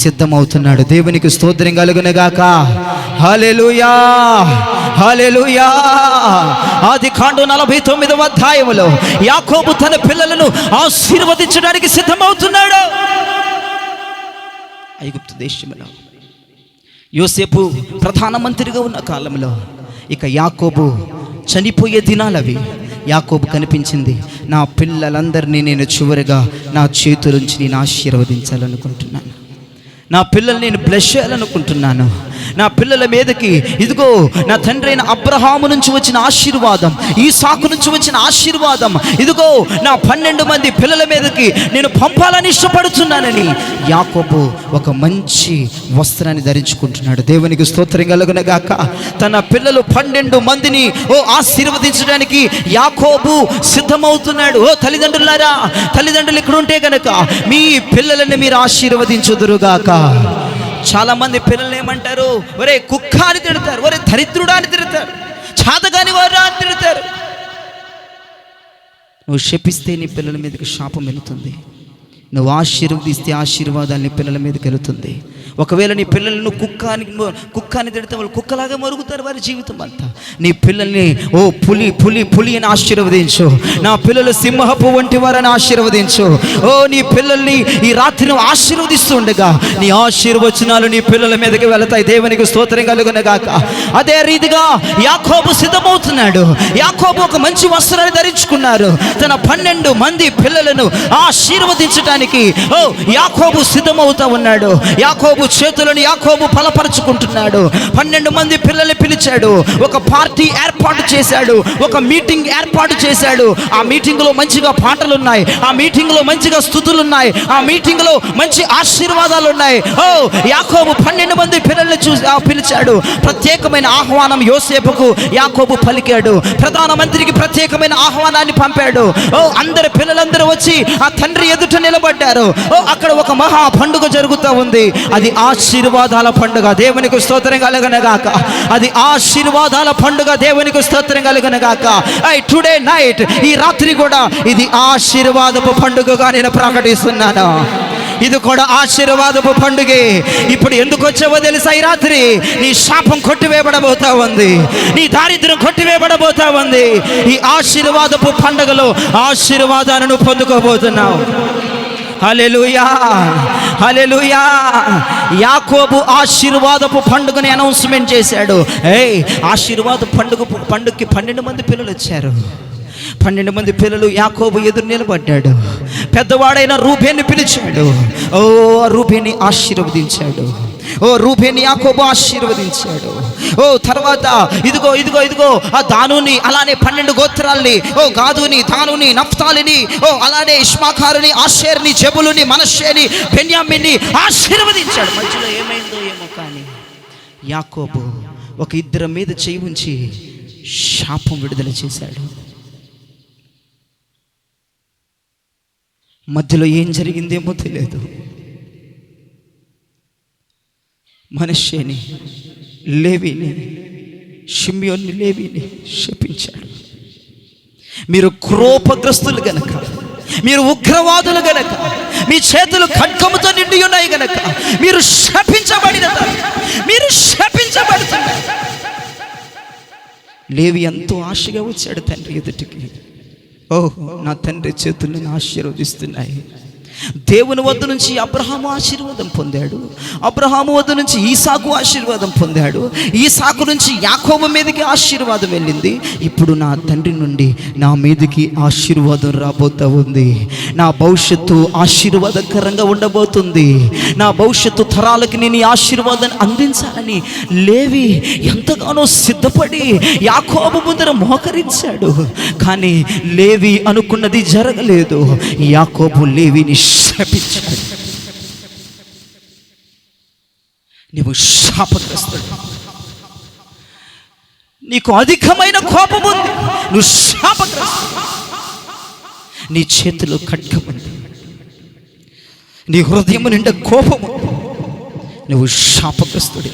సిద్ధమవుతున్నాడు. దేవునికి స్తోత్రం కలుగునుగాక. హల్లెలూయా, హల్లెలూయా. ఆదికాండం 49వ అధ్యాయంలో యాకోబు తన పిల్లలను ఆశీర్వదించడానికి సిద్ధమవుతున్నాడు. ఐగుప్తు దేశంలో యోసేపు ప్రధానమంత్రిగా ఉన్న కాలంలో ఇక యాకోబు చనిపోయే దినాలవి. యాకోబు కనిపించింది, నా పిల్లలందరినీ నేను చివరిగా నా చేతులుంచి నేను ఆశీర్వదించాలనుకుంటున్నాను, నా పిల్లల్ని నేను బ్లెస్ చేయాలనుకుంటున్నాను. నా పిల్లల మీదకి ఇదిగో నా తండ్రి అయిన అబ్రహాము నుంచి వచ్చిన ఆశీర్వాదం, ఈసాకు నుంచి వచ్చిన ఆశీర్వాదం, ఇదిగో నా 12 మంది పిల్లల మీదకి నేను పంపాలని ఇష్టపడుతున్నానని యాకోబు ఒక మంచి వస్త్రాన్ని ధరించుకుంటున్నాడు. దేవునికి స్తోత్రం కలుగునుగాక. తన పిల్లలు 12 మందిని ఆశీర్వదించడానికి యాకోబు సిద్ధమవుతున్నాడు. ఓ తల్లిదండ్రులారా, తల్లిదండ్రులు ఇక్కడ ఉంటే గనక మీ పిల్లలని మీరు ఆశీర్వదించుదురుగాక. చాలా మంది పిల్లలు ఏమంటారు? ఒరే కుక్క అని తిడతారు, ఒరే దరిద్రుడా అని తిడతారు, చాతగాని వారా అని తిడతారు. నువ్వు శపిస్తే నీ పిల్లల మీదకి శాపం వెళుతుంది, నువ్వు ఆశీర్వదిస్తే ఆశీర్వాదాలు నీ పిల్లల మీదకి వెళుతుంది. ఒకవేళ నీ పిల్లలను కుక్క అని తిడితే వాళ్ళు కుక్కలాగా మరుగుతారు వారి జీవితం అంతా. నీ పిల్లల్ని ఓ పులి పులి పులి అని ఆశీర్వదించు, నా పిల్లలు సింహపు వంటి వారని ఆశీర్వదించు. ఓ నీ పిల్లల్ని ఈ రాత్రి నువ్వు ఆశీర్వదిస్తుండగా నీ ఆశీర్వచనాలు నీ పిల్లల మీదకి వెళతాయి. దేవునికి స్తోత్రం కలుగునుగాక. అదే రీతిగా యాకోబు సిద్ధమవుతున్నాడు. యాకోబు ఒక మంచి వస్త్రాన్ని ధరించుకున్నారు. తన 12 మంది పిల్లలను ఆశీర్వదించడానికి ఓ యాకోబు సిద్ధమవుతా ఉన్నాడు. యాకోబు చేతులను యాకోబు బలపరుచుకుంటున్నాడు. 12 మంది పిల్లల్ని పిలిచాడు, ఒక పార్టీ ఏర్పాటు చేశాడు, ఒక మీటింగ్ ఏర్పాటు చేశాడు. ఆ మీటింగ్ లో మంచిగా పాటలు ఉన్నాయి, ఆ మీటింగ్ లో మంచిగా స్తుతులు ఉన్నాయి, ఆ మీటింగ్ లో మంచి ఆశీర్వాదాలు ఉన్నాయి. ఓ యాకోబు 12 మంది పిల్లల్ని పిలిచాడు. ప్రత్యేకమైన ఆహ్వానం యోసేపుకు యాకోబు పలికాడు. ప్రధానమంత్రికి ప్రత్యేకమైన ఆహ్వానాన్ని పంపాడు. ఓ అందరి పిల్లలందరూ వచ్చి ఆ తండ్రి ఎదుట నిలబడ్డారు. ఓ అక్కడ ఒక మహా పండుగ జరుగుతూ ఉంది. అది ఆశీర్వాదాల పండుగ. దేవునికి స్తోత్రం కలుగునుగాక. అది ఆశీర్వాదాల పండుగ. దేవునికి స్తోత్రం కలుగునుగాక. టుడే నైట్, ఈ రాత్రి కూడా ఇది ఆశీర్వాదపు పండుగగా నేను ప్రకటిస్తున్నాను. ఇది కూడా ఆశీర్వాదపు పండుగే. ఇప్పుడు ఎందుకు వచ్చావో తెలుసా? ఈ రాత్రి నీ శాపం కొట్టివేయబడబోతా ఉంది, నీ దారిద్ర్యం కొట్టివేయబడబోతా ఉంది. ఈ ఆశీర్వాదపు పండుగలో ఆశీర్వాదాలను పొందుకోబోతున్నావు. హల్లెలూయా, హల్లెలూయా. యాకోబు ఆశీర్వాదపు పండుగని అనౌన్స్మెంట్ చేశాడు. ఆశీర్వాద పండుగకి 12 మంది పిల్లలు వచ్చారు. 12 మంది పిల్లలు యాకోబు ఎదురు నిలబడ్డాడు. పెద్దవాడైన రూబేన్ని పిలిచాడు. ఓ రూబేన్ని ఆశీర్వదించాడు. ఓ రూబేన్ని యాకోబు ఆశీర్వదించాడు. ఓ తర్వాత ఇదిగో ఇదిగో ఇదిగో ఆ దానుని, అలానే 12 గోత్రాల్ని, ఓ గాదుని, దానుని, నఫ్తాలిని, ఓ అలానే ఇష్మాకారుని, ఆషేర్ని, జబులుని, మనష్షేని, బెన్యామిన్ని ఆశీర్వదించాడు. మధ్యలో ఏమైందో ఏమో కానీ యాకోబు ఒక 2 మీద చేయి ఉంచి శాపం విడుదల చేశాడు. మధ్యలో ఏం జరిగిందేమో తెలియదు. మనష్షేని, లేవిని, షిమ్యోన్ని లేవిని శపించాడు. మీరు క్రోపగ్రస్తులు గనక, మీరు ఉగ్రవాదులు గనక, మీ చేతులు ఖడ్గముతో నిండి ఉన్నాయి గనక మీరు శపించబడుతున్నారు. లేవి ఎంతో ఆశగా వచ్చాడు తండ్రి ఎదుటికి. ఓహో, నా తండ్రి చేతులు నేను ఆశీర్వదిస్తున్నాయి. దేవుని వద్ద నుంచి అబ్రహాము ఆశీర్వాదం పొందాడు, అబ్రహాము వద్ద నుంచి ఈసాకు ఆశీర్వాదం పొందాడు, ఈసాకు నుంచి యాకోబు మీదకి ఆశీర్వాదం వెళ్ళింది. ఇప్పుడు నా తండ్రి నుండి నా మీదకి ఆశీర్వాదం రాబోతూ ఉంది. నా భవిష్యత్తు ఆశీర్వాదకరంగా ఉండబోతుంది. నా భవిష్యత్తు తరాలకి నేను ఈ ఆశీర్వాదాన్ని అందించాలని లేవి ఎంతగానో సిద్ధపడి యాకోబు ముందర మోకరించాడు. కానీ లేవి అనుకున్నది జరగలేదు. యాకోబు లేవిని శపించాడు. నీవు శాపగ్రస్తుడు, నీకు అధికమైన కోపం ఉంది, నువ్వు శాపగ్రస్తుడు. నీ చేతిలో ఖడ్గం ఉంది, నీ హృదయం నిండా కోపము, నువ్వు శాపగ్రస్తుడి.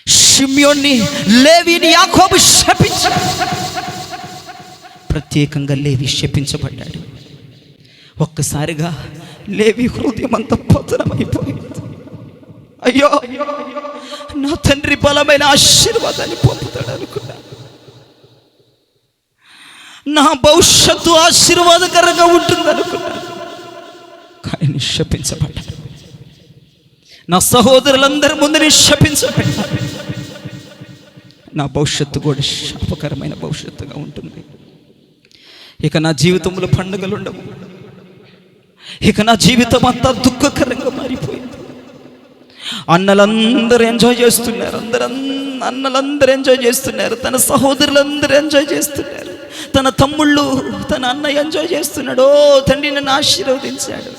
షిమ్యోన్ని, లేవిని యాకోబు శపించాడు. ప్రత్యేకంగా లేవి శపించబడ్డాడు. ఒక్కసారిగా లేవి హృదయం అంతా పతనమైపోయింది. అయ్యో, నా తండ్రి బలమైన ఆశీర్వాదాన్ని పొందుతాడు అనుకున్నా, నా భవిష్యత్తు ఆశీర్వాదకరంగా ఉంటుంది అనుకున్నాను. కానీ నిశపించబడ్డాను. నా సహోదరులందరి ముందు నిశపించబడ్డాను. నా భవిష్యత్తు కూడా శాపకరమైన భవిష్యత్తుగా ఉంటుంది. ఇక నా జీవితంలో పండుగలు ఉండవు. ఇక నా జీవితం అంతా దుఃఖకరంగా మారిపోయింది. అన్నలందరూ ఎంజాయ్ చేస్తున్నారు, అన్నలందరూ ఎంజాయ్ చేస్తున్నారు, తన సహోదరులందరూ ఎంజాయ్ చేస్తున్నారు, తన తమ్ముళ్ళు, తన అన్న ఎంజాయ్ చేస్తున్నాడు. ఓ తండ్రి నన్ను ఆశీర్వదించాడు,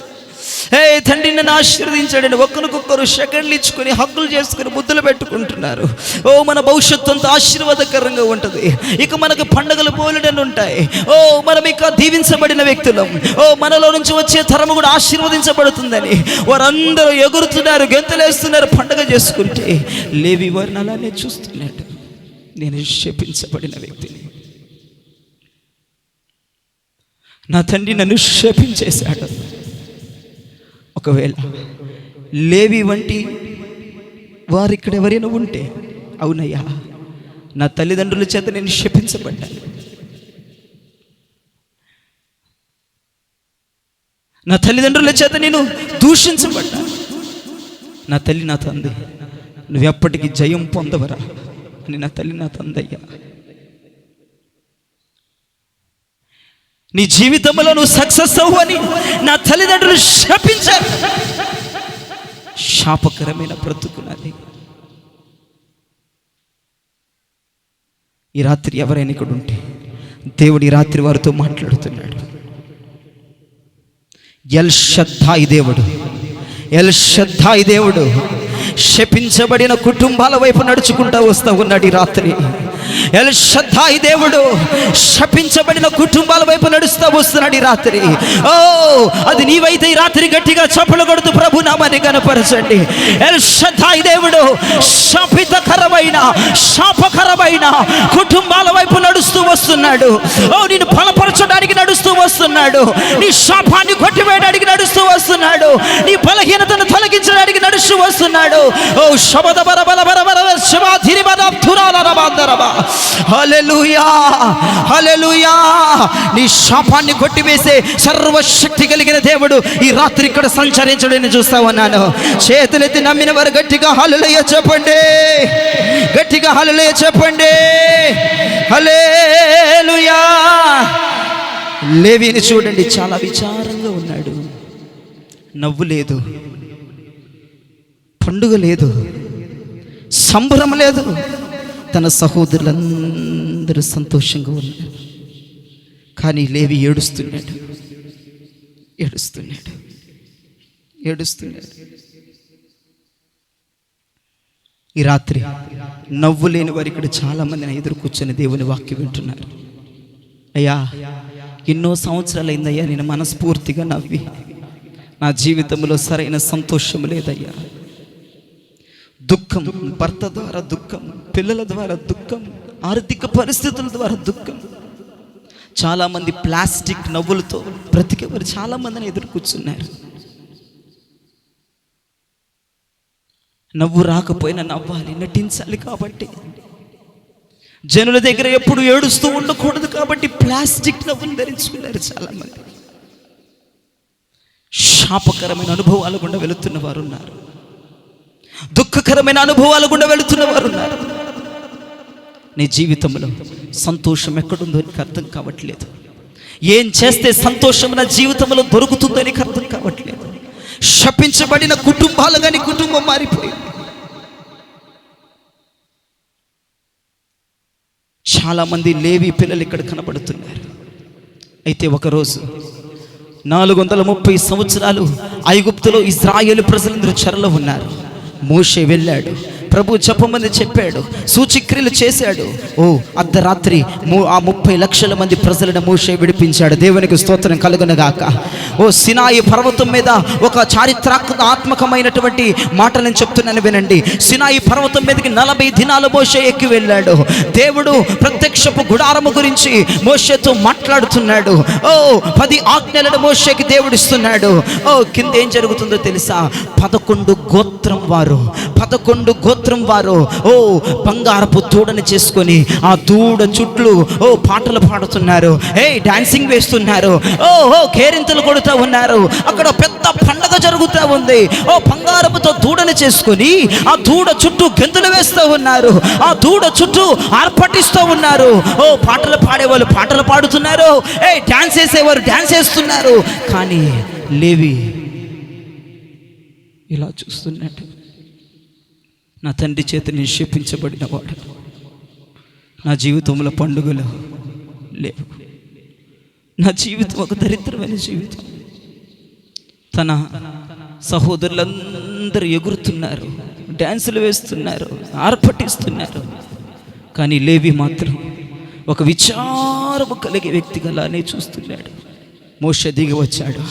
తండ్రి నన్ను ఆశీర్వదించాడని ఒకరికొకరు సెకండ్లు ఇచ్చుకొని హక్కులు చేసుకుని ముద్దులు పెట్టుకుంటున్నారు. ఓ, మన భవిష్యత్తు అంతా ఆశీర్వాదకరంగా ఉంటుంది. ఇక మనకు పండుగలు పోలేడని ఉంటాయి. ఓ, మనం ఇక దీవించబడిన వ్యక్తులం. ఓ, మనలో నుంచి వచ్చే తరము కూడా ఆశీర్వదించబడుతుందని వారందరూ ఎగురుతున్నారు, గెంతులేస్తున్నారు పండుగ చేసుకుంటే. లేవి వారిని అలానే చూస్తున్నాడు. నేను శపించబడిన వ్యక్తిని, నా తండ్రి నన్ను శపించేశాడు. ఒకవేళ లేవి వంటి వారు ఇక్కడ ఎవరైనా ఉంటే, అవునయ్యా, నా తల్లిదండ్రుల చేత నేను శపించబడ్డాను, నా తల్లిదండ్రుల చేత నేను దూషించబడ్డాను, నా తల్లి నా తండ్రి నువ్వెప్పటికీ జయం పొందవరా అని నా తల్లి నా తందయ్యా, నీ జీవితంలో నువ్వు సక్సెస్ అవ్వని నా తల్లిదండ్రులు శపించారు. శాపకరమైన బ్రతుకున్నది. ఈ రాత్రి ఎవరైనా ఇక్కడ ఉంటే దేవుడు ఈ రాత్రి వారితో మాట్లాడుతున్నాడు. ఎల్ షద్దాయి దేవుడు, ఎల్ షద్దాయి దేవుడు శపించబడిన కుటుంబాల వైపు నడుచుకుంటూ వస్తూ ఉన్నాడు ఈ రాత్రి. ఎల్ షద్దాయి దేవుడు శపించబడిన కుటుంబాల వైపు నడుస్తూ వస్తున్నాడు ఈ రాత్రి. ఓ, అది నీవైతే ఈ రాత్రి గట్టిగా చప్పలు కొడుతూ ప్రభు నామాన్ని కనపరచండి. ఎల్ షద్దాయి దేవుడు శాపకరమైన కుటుంబాల వైపు నడుస్తూ వస్తున్నాడు. ఓ, నిన్ను బలపరచడానికి నడుస్తూ వస్తున్నాడు, నీ శాపాన్ని కొట్టివేయడానికి నడుస్తూ వస్తున్నాడు, నీ బలహీనతను తొలగించడానికి నడుస్తూ వస్తున్నాడు. ఓ, శబద బర బల బర బర శివాధిరి బద తురాల రబాందరబా. హల్లెలూయా, హల్లెలూయా. నీ శాపాన్ని కొట్టివేసే సర్వశక్తి కలిగిన దేవుడు ఈ రాత్రి ఇక్కడ సంచరించడని చూస్తా ఉన్నాను. చేతులెత్తి నమ్మిన వారు గట్టిగా హల్లెలూయా చెప్పండి, గట్టిగా హల్లెలూయా చెప్పండి. హల్లెలూయా. లేవిని చూడండి, చాలా విచారంగా ఉన్నాడు. నవ్వు లేదు, పండుగ లేదు, సంబరం లేదు. తన సహోదరులందరూ సంతోషంగా ఉన్నారు. కానీ లేవి ఏడుస్తున్నాడు. ఈ రాత్రి నవ్వు లేని వారు ఇక్కడ చాలా మంది ఎదురు కూర్చొని దేవుని వాక్యం వింటున్నారు. అయ్యా, ఎన్నో సంవత్సరాలు అయిందయ్యా నేను మనస్ఫూర్తిగా నవ్వి, నా జీవితంలో సరైన సంతోషం లేదయ్యా, దుఃఖం, భర్త ద్వారా దుఃఖం, పిల్లల ద్వారా దుఃఖం, ఆర్థిక పరిస్థితుల ద్వారా దుఃఖం. చాలామంది ప్లాస్టిక్ నవ్వులతో బ్రతికేవారు చాలామందిని ఎదురు కూర్చున్నారు. నవ్వు రాకపోయినా నవ్వాలి, నటించాలి కాబట్టి. జనుల దగ్గర ఎప్పుడు ఏడుస్తూ ఉండకూడదు కాబట్టి ప్లాస్టిక్ నవ్వును ధరించుకున్నారు చాలామంది. శాపకరమైన అనుభవాలు గుండా వెళుతున్న వారు ఉన్నారు, దుఃఖకరమైన అనుభవాలు గుండా వెళుతున్న వారు ఉన్నారు. నీ జీవితంలో సంతోషం ఎక్కడుందో నీకు అర్థం కావట్లేదు. ఏం చేస్తే సంతోషం నా జీవితంలో దొరుకుతుందో నీకు అర్థం కావట్లేదు. శపించబడిన కుటుంబాలుగా నీ కుటుంబం మారిపోయింది. చాలామంది లేవి పిల్లలు ఇక్కడ కనబడుతున్నారు. అయితే ఒకరోజు 430 సంవత్సరాలు ఐగుప్తులో ఇశ్రాయేలు ప్రజలందరూ చెరలో ఉన్నారు. మోషే వెళ్ళాడు, ప్రభు చెప్పమని చెప్పాడు, సూచక్రియలు చేశాడు. అర్ధరాత్రి ఆ 30 లక్షల మంది ప్రజలను మోషే విడిపించాడు. దేవునికి స్తోత్రం కలుగునగాక. సినాయి పర్వతం మీద ఒక చారిత్రాత్మకమైనటువంటి మాటలు నేను చెప్తున్నాను వినండి. సినాయి పర్వతం మీదకి 40 దినాలు మోషే ఎక్కి వెళ్ళాడు. దేవుడు ప్రత్యక్షపు గుడారము గురించి మోషేతో మాట్లాడుతున్నాడు. 10 ఆజ్ఞలను మోషేకి దేవుడు ఇస్తున్నాడు. కింద ఏం జరుగుతుందో తెలుసా? 11 గోత్రం వారు బంగారపు దూడని చేసుకొని ఆ దూడ చుట్లు పాటలు పాడుతున్నారు, డాన్సింగ్ వేస్తున్నారు, కేరింతలు కొడుతూ ఉన్నారు. అక్కడ పెద్ద పండగ జరుగుతూ ఉంది. బంగారపుతో దూడని చేసుకొని ఆ దూడ చుట్టూ గెంతులు వేస్తూ ఉన్నారు, ఆ దూడ చుట్టూ ఆర్పటిస్తూ ఉన్నారు. పాటలు పాడేవాళ్ళు పాటలు పాడుతున్నారు, డాన్స్ వేసేవారు డాన్స్ వేస్తున్నారు. కానీ లేవి ఇలా చూస్తున్నట్టు, నా తండ్రి చేత నేను శపించబడిన వాడు, నా జీవితంలో పండుగలు లేవు, నా జీవితం ఒక దరిద్రమైన జీవితం. తన సహోదరులందరూ ఎగురుతున్నారు, డ్యాన్సులు వేస్తున్నారు, ఆర్భటిస్తున్నారు. కానీ లేవి మాత్రం ఒక విచారము కలిగే వ్యక్తిగలానే చూస్తున్నాడు. మోషే దిగి వచ్చాడు.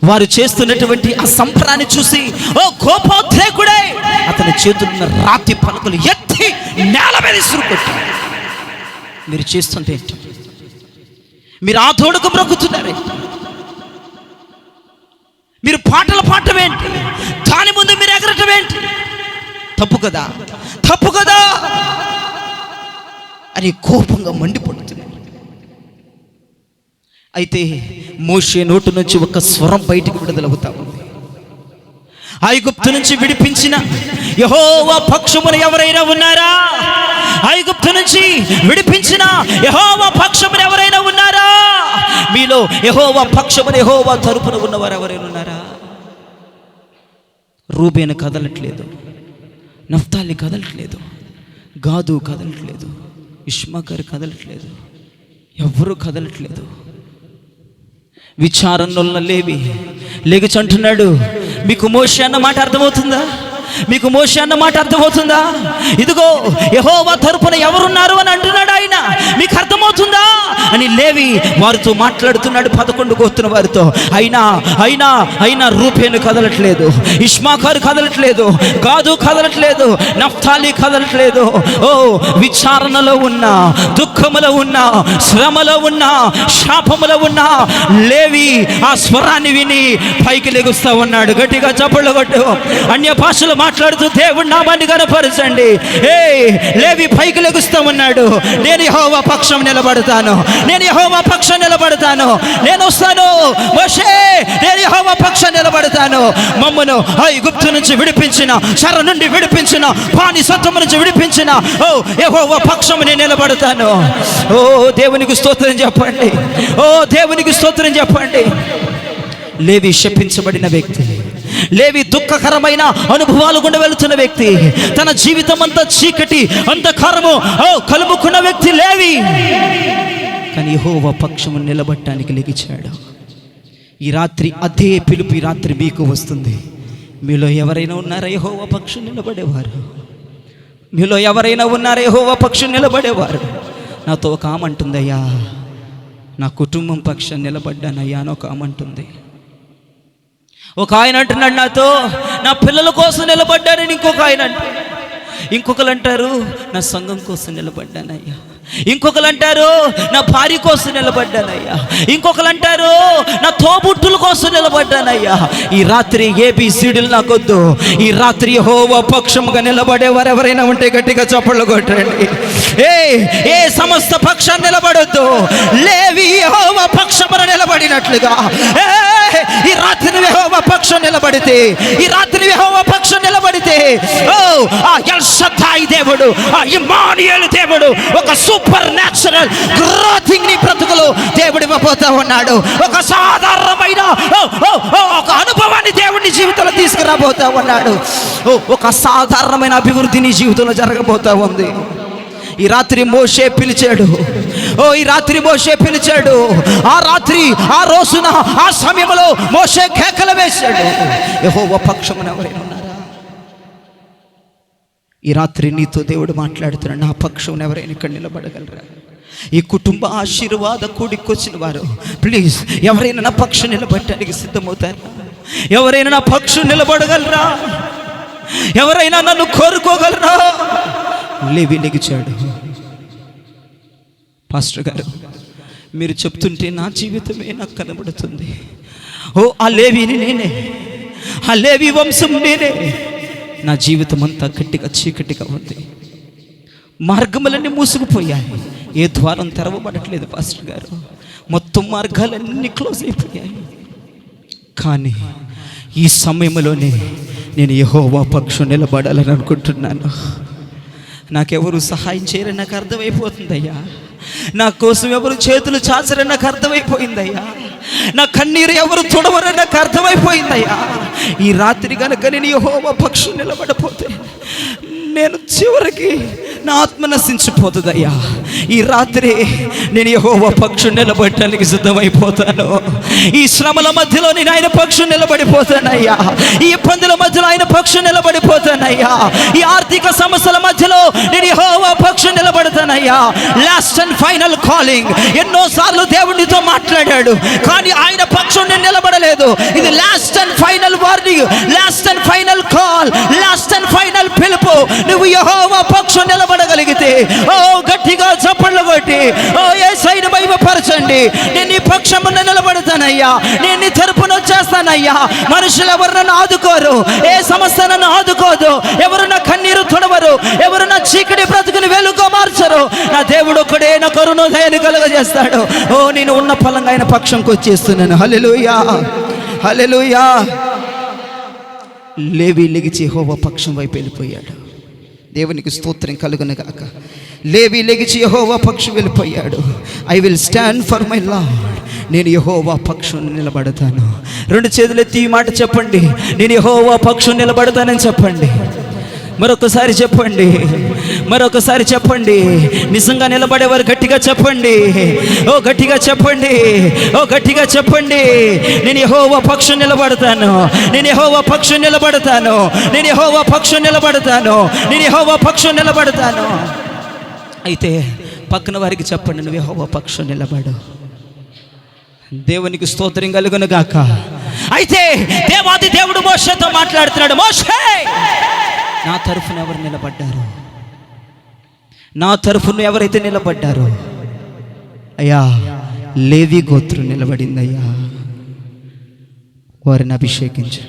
వారు చేస్తున్నటువంటి ఆ సంబరాన్ని చూసి కోపోద్రేకుడై అతని చేతులున్న రాతి పలకలు ఎత్తి నేల మీద విసురుకొట్టాడు. మీరు చేస్తుంటే ఏంటి? మీరు ఆ తోడుకు బ్రతుకుతున్నారే, మీరు పాటలు పాడటం ఏంటి? దాని ముందు మీరు ఎగరటం ఏంటి? తప్పు కదా అని కోపంగా మండిపడుతున్నారు. అయితే మోషే నోటు నుంచి ఒక స్వరం బయటికి విడుదలవుతా ఉంది. ఐగుప్తు నుంచి విడిపించిన యెహోవా పక్షమున ఎవరైనా ఉన్నారా? ఐగుప్తు నుంచి విడిపించిన యెహోవా పక్షమున ఎవరైనా ఉన్నారా? మీలో యెహోవా పక్షమున యెహోవా తరపున ఉన్నవారు ఎవరైనా ఉన్నారా? రూబేను కదలట్లేదు, నఫ్తాలి కదలట్లేదు, గాదు కదలట్లేదు, ఇష్మాకర్ కదలట్లేదు, ఎవరు కదలట్లేదు. విచారంలో లేవి లేగుచంటున్నాడు. మీకు మోషే అన్న మాట అర్థమవుతుందా? ఇదిగో యెహోవా తరపున ఎవరున్నారు అని అంటున్నాడు ఆయన. మీకు అర్థమవుతుందా అని లేవి వారితో మాట్లాడుతున్నాడు, 11 గోత్రుల వారితో. అయినా రూబేను కదలట్లేదు, ఇష్మాకారు కదలట్లేదు, గాదు కదలట్లేదు, నఫ్తాలి కదలట్లేదు. విచారణలో ఉన్నా, దుఃఖములో ఉన్నా, శ్రమలో ఉన్నా, శాపములో ఉన్నా లేవి ఆ స్వరాన్ని విని పైకి లెగుస్తా ఉన్నాడు. గట్టిగా చప్పట్లు కొట్టు, అన్య భాషలు మాట్లాడుతూ దేవుడి నామాన్ని కనపరచండి. లేవి పైకి లెగుస్తా ఉన్నాడు. నేను యెహోవా పక్షం నిలబడతాను, నేను వస్తాను. మోషే, నేను యెహోవా పక్షం నిలబడతాను. మమ్మను ఐగుప్తు నుంచి విడిపించిన, చెర నుండి విడిపించిన, బానిసత్వం నుంచి విడిపించిన యెహోవా పక్షం నేను నిలబడతాను. దేవునికి స్తోత్రం చెప్పండి. లేవి శపించబడిన వ్యక్తి, లేవి దుఃఖకరమైన అనుభవాలు గుండా వెళుతున్న వ్యక్తి, తన జీవితం అంతా చీకటి అంధకారము కలుముకున్న వ్యక్తి లేవి. కానీ యెహోవా పక్షము నిలబడటానికి లెగిచాడు. ఈ రాత్రి అదే పిలుపు ఈ రాత్రి మీకు వస్తుంది. మీలో ఎవరైనా ఉన్నారా యెహోవా పక్షం నిలబడేవారు? నాతో ఒక ఆమె అంటుందయ్యా, నా కుటుంబం పక్షం నిలబడ్డానయ్యా అని ఒక ఆమె అంటుంది. ఒక ఆయన అంటున్నాడు నాతో, నా పిల్లల కోసం నిలబడ్డానని ఇంకొక ఆయన అంటున్నాడు. ఇంకొకరు అంటారు నా సంఘం కోసం నిలబడ్డానయ్యా, ఇంకొకరు అంటారు నా భార్య కోసం నిలబడ్డానయ్యా, ఇంకొకరు అంటారు నా తోబుట్టుల కోసం నిలబడ్డానయ్యా. ఈ రాత్రి ఏబిసిడీలు నాకొద్దు. ఈ రాత్రి యెహోవా పక్షముగా నిలబడేవారు ఎవరైనా ఉంటే గట్టిగా చప్పట్లు కొట్టండి. ఏ సమస్త పక్షాన్ని నిలబడొద్దు, లేవి యెహోవా పక్షమున నిలబడినట్లుగా ఈ రాత్రి యెహోవా పక్షం నిలబడితే, ఈ రాత్రి యెహోవా పక్షం నిలబడితే, ఆ ఎల్ షద్దాయి దేవుడు, ఆ ఇమ్మానుయేలు దేవుడు ఒక సూపర్ న్యాచురల్ గ్రోతింగ్ ని బ్రతుకులు దేవుడు ఇవ్వబోతా ఉన్నాడు. ఒక సాధారణమైన ఒక అనుభవాన్ని దేవుడిని జీవితంలో తీసుకురాబోతా ఉన్నాడు. ఒక సాధారణమైన అభివృద్ధి నీ జీవితంలో జరగబోతా ఉంది. ఈ రాత్రి మోషే పిలిచాడు. ఈ రాత్రి మోషే పిలిచాడు. ఆ రాత్రి, ఆ రోజున, ఆ సమయంలో మోషే కేకలు వేశాడు. యెహోవా పక్షమున ఎవరైనా ఉన్నారా? ఈ రాత్రి నీతో దేవుడు మాట్లాడుతున్నాడు. నా పక్షమున ఎవరైనా ఇక్కడ నిలబడగలరా? ఈ కుటుంబ ఆశీర్వాద కూడికొచ్చిన వారు ప్లీజ్ ఎవరైనా నా పక్షం నిలబడటానికి సిద్ధమవుతారు? ఎవరైనా నా పక్షం నిలబడగలరా? ఎవరైనా నన్ను కోరుకోగలరా? లేవి లెగిచాడు. పాస్టర్ గారు, మీరు చెప్తుంటే నా జీవితమే నాకు కనబడుతుంది. ఆ లేవిని నేనే, ఆ లేవి వంశం నేనే. నా జీవితం అంతా గట్టిగా చీకటిగా ఉంది. మార్గములన్నీ మూసుకుపోయాయి. ఏ ద్వారం తెరవబడట్లేదు పాస్టర్ గారు. మొత్తం మార్గాలన్నీ క్లోజ్ అయిపోయాయి. కానీ ఈ సమయంలోనే నేను యెహోవా పక్షం నిలబడాలని అనుకుంటున్నాను. నాకెవరు సహాయం చేయరని నాకు అర్థమైపోతుందయ్యా. నా కోసం ఎవరు చేతులు చాచరని నాకు అర్థమైపోయిందయ్యా. నా కన్నీరు ఎవరు తుడవరని నాకు అర్థమైపోయిందయ్యా. ఈ రాత్రి కనుక నేను యెహోవా పక్షం నిలబడపోతే నేను చివరికి నా ఆత్మ నశించిపోతుందయ్యా. ఈ రాత్రి నేను యెహోవా పక్షం నిలబడటానికి సిద్ధమైపోతాను. ఈ శ్రమల మధ్యలో నేను ఆయన పక్షం నిలబడిపోతానయ్యా. ఈ ఇబ్బందుల మధ్యలో ఆయన పక్షం నిలబడిపోతానయ్యా. ఈ ఆర్థిక సమస్యల మధ్యలో నేను యెహోవా పక్షం నిలబడతానయ్యా. Last and final calling. ఎన్నోసార్లు దేవునితో మాట్లాడాడు, కానీ ఆయన పక్షం నేను నిలబడలేదు. ఇది last and final warning, last and final call, last and final పిలుపు. నువ్వు యెహోవా పక్షం నిలబడగలిగితే గట్టిగా చప్పట్లు కొట్టి యేసయ్యను మహిమపరచండి. నేను నీ పక్షమున నిలబడతానయ్యా. నేను నీ తరపున వచ్చేస్తానయ్యా. మనుషులు ఎవరు నన్ను ఆదుకోరు, ఏ సమస్య నన్ను ఆదుకోదు, ఎవరు నా కన్నీరు తుడవరు, ఎవరు నా చీకటి బ్రతుకుని వెలుగుగా మార్చరు. నా దేవుడు ఒక్కడే నా కరుణోదయాన్ని కలుగజేస్తాడు. నేను ఉన్న ఫలంగా ఆయన పక్షంకి వచ్చేస్తున్నాను. హల్లెలూయా, హల్లెలూయా. లేవి లెగిచి యెహోవా పక్షం వైపు వెళ్ళిపోయాడు. దేవునికి స్తోత్రం కలుగును గాక. లేవి లెగిచి యెహోవా పక్షం వెళ్ళిపోయాడు. I will stand for my lord. నేను యెహోవా పక్షం నిలబడతాను. రెండు చేతులు ఎత్తి ఈ మాట చెప్పండి. నేను యెహోవా పక్షం నిలబడతానని చెప్పండి. మరొకసారి చెప్పండి, మరొకసారి చెప్పండి. నిజంగా నిలబడేవారు గట్టిగా చెప్పండి. గట్టిగా చెప్పండి, గట్టిగా చెప్పండి. నేను యెహోవా పక్షం నిలబడతాను. నేను యెహోవా పక్షం నిలబడతాను. నేను యెహోవా పక్షం నిలబడతాను. నేను యెహోవా పక్షం నిలబడతాను. అయితే పక్కన వారికి చెప్పండి, నువ్వు యెహోవా పక్షం నిలబడు. దేవునికి స్తోత్రం కలుగును గాక. అయితే దేవాది దేవుడు మోషేతో మాట్లాడుతున్నాడు. మోషే, నా తరఫున ఎవరు నిలబడ్డారు? నా తరఫున ఎవరైతే నిలబడ్డారో అయ్యా, లేవి గోత్రం నిలబడిందయ్యా. వారిని అభిషేకించు,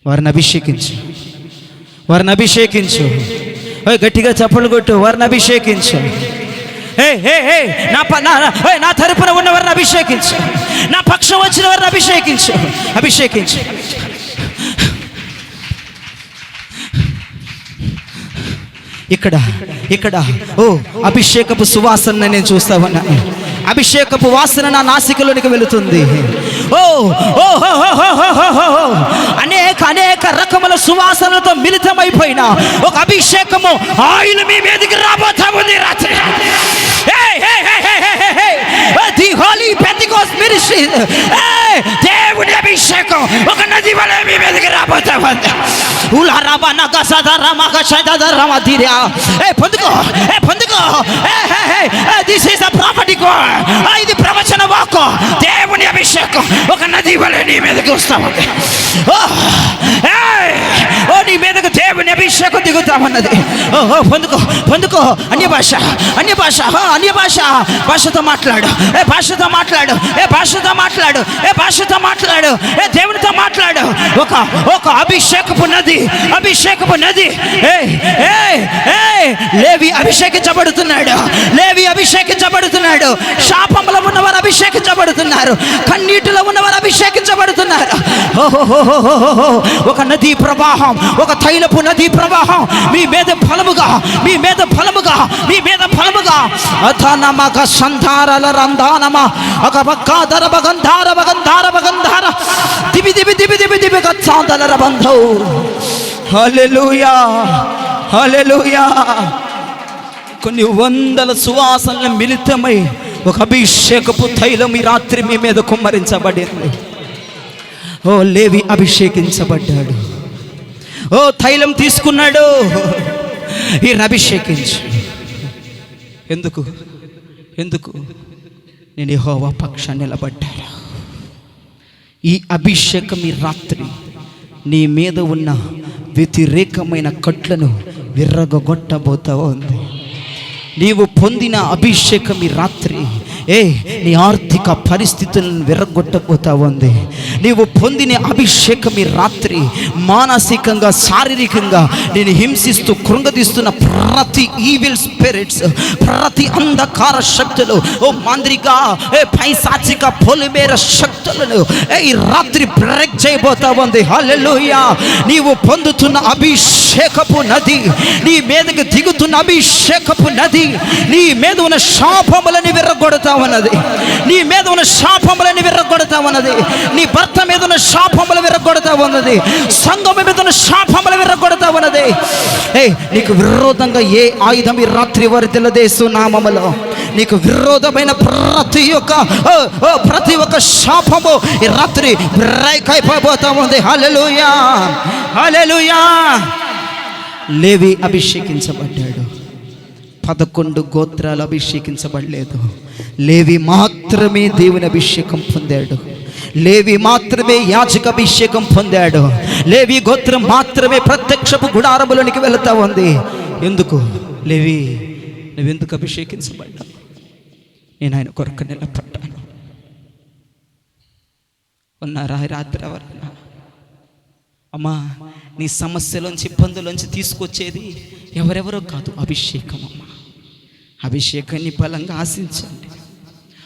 వారిని అభిషేకించు, వారిని అభిషేకించు. గట్టిగా చప్పలు కొట్టు. వారిని అభిషేకించు. నా తరపున ఉన్న వారిని అభిషేకించు. నా పక్షం వచ్చిన వారిని అభిషేకించు, అభిషేకించు. ఇక్కడ ఇక్కడ అభిషేకపు సువాసన నేను చూస్తా ఉన్నాను. అభిషేకపు వాసన నా నాసికలోనికి వెళుతుంది. అనేక అనేక రకముల సువాసనలతో మిళితమైపోయిన ఒక అభిషేకము ఆయిల్ మీ మీదకి రాబోతా ఉంది రాత్రి. ది హోలీ పెంటెకోస్ట్ మినిస్ట్రీ, దేవుని అభిషేకం ఒక నది వలె మీ మీదకి రాబోతా ఉంది. పొందుకో. This is the property God. ఇది ప్రవచన వాక్కు. దేవుని అభిషేకం ఒక నది వలె నీ మీదకి వస్తా ఉంది. నీ మీదకు దేవుని అభిషేకం దిగుతా ఉన్నది. ఓహో, పొందుకో పొందుకో. అన్య భాష అన్య భాష అన్య భాష. భాషతో మాట్లాడు, ఏ భాషతో మాట్లాడు, ఏ భాషతో మాట్లాడు, ఏ భాషతో మాట్లాడు, ఏ దేవునితో మాట్లాడు. ఒక ఒక అభిషేకపు నది, అభిషేకపు నది. లేవి అభిషేకించబడుతున్నాడు, లేవి అభిషేకించబడుతున్నాడు. శాపంలో ఉన్నవారు అభిషేకించబడుతున్నారు, కన్నీటిలో ఉన్నవారు అభిషేకించబడుతున్నారు. ఒక నదీ ప్రవాహం, ఒక తైలపు నదీ ప్రవాహం మీ మీద ఫలముగా, మీ మీద ఫలముగా, మీ మీద ఫలముగా. అథనమక సంధారల రంధానమ ఒక బక్కాదర బగంధార బగంధార బగంధార దిబి దిబి దిబి దిబి దిబి గచ్చాదల బంధౌ. హల్లెలూయా హల్లెలూయా. కొన్ని వందల సువాసనలు మిళితమై ఒక అభిషేకపు తైలం ఈ రాత్రి మీ మీద కుమ్మరించబడింది. ఓ లేవి అభిషేకించబడ్డాడు, ఓ తైలం తీసుకున్నాడు. ఈ అభిషేకించు. ఎందుకు ఎందుకు? నేను యెహోవా పక్షాన నిలబడ్డాను. ఈ అభిషేకం ఈ రాత్రి నీ మీద ఉన్న వ్యతిరేకమైన కట్లను విర్రగొట్టబోతా ఉంది. నీవు పొందిన అభిషేకం ఈ రాత్రి నీ ఆర్థిక పరిస్థితులను విరగొట్టబోతా ఉంది. నీవు పొందిన అభిషేకం ఈ రాత్రి మానసికంగా, శారీరకంగా నేను హింసిస్తూ కృంగదీస్తున్న ప్రతి ఈవిల్ స్పిరిట్స్, ప్రతి అంధకార శక్తులు, ఓ మాంత్రిక, పైశాచిక పొలిమేర శక్తులను ఈ రాత్రి బ్రేక్ చేయబోతా ఉంది. హల్లెలూయా. నీవు పొందుతున్న అభిషేకపు నది, నీ మీదకి దిగుతున్న అభిషేకపు నది నీ మీద ఉన్న శాపములని విర్రగొడతా ఉన్నది. నీ మీద ఉన్న శాపములని విర్రగొడతా ఉన్నది. నీ భర్త మీద ఉన్న శాపములు విర్రగొడతా ఉన్నది. సంఘం మీద ఉన్న శాపములు విర్రగొడతా ఉన్నది. నీకు విరోధంగా ఏ ఆయుధం ఈ రాత్రి వర్ధిల్లదేసు నామములో నీకు విరోధమైన ప్రతి ఒక్క శాపము ఈ రాత్రి బ్రేక్ అయిపోతా ఉంది. హల్లెలూయా హల్లెలూయా. లేవి అభిషేకించబడ్డాడు. 11 గోత్రాలు అభిషేకించబడలేదు. లేవి మాత్రమే దేవుని అభిషేకం పొందాడు. లేవి మాత్రమే యాజక అభిషేకం పొందాడు. లేవి గోత్రం మాత్రమే ప్రత్యక్షపు గుడారములోనికి వెళుతూ ఉంది. ఎందుకు? లేవి, నువ్వెందుకు అభిషేకించబడ్డావు? నేను ఆయన కొరకు నిలబడ్డాను. ఉన్నారా రాత్రి ఎవరైనా? అమ్మా, నీ సమస్యలోంచి, ఇబ్బందులోంచి తీసుకొచ్చేది ఎవరెవరో కాదు, అభిషేకం. అమ్మ, అభిషేకాన్ని బలంగా ఆశించండి,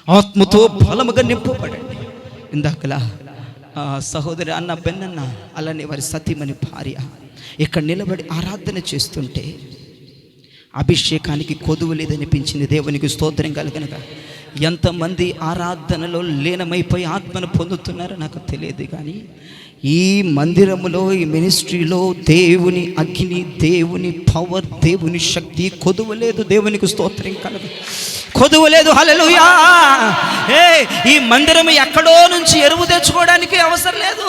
ఆత్మతో బలముగా నింపబడండి. ఇందాకలా సహోదరి అన్న బెన్నన్న, అలానే వారి సతీమణి భార్య ఇక్కడ నిలబడి ఆరాధన చేస్తుంటే అభిషేకానికి కొదువు లేదనిపించింది. దేవునికి స్తోత్రం కలుగనక. ఎంతమంది ఆరాధనలో లీనమైపోయి ఆత్మను పొందుతున్నారో నాకు తెలియదు, కానీ ఈ మందిరములో, ఈ మినిస్ట్రీలో దేవుని అగ్ని, దేవుని పవర్, దేవుని శక్తి కొదువు లేదు. దేవునికి స్తోత్రం కలుగు, కొదువు లేదు. హల్లెలూయా. ఈ మందిరం ఎక్కడో నుంచి ఎరువు తెచ్చుకోవడానికి అవసరం లేదు.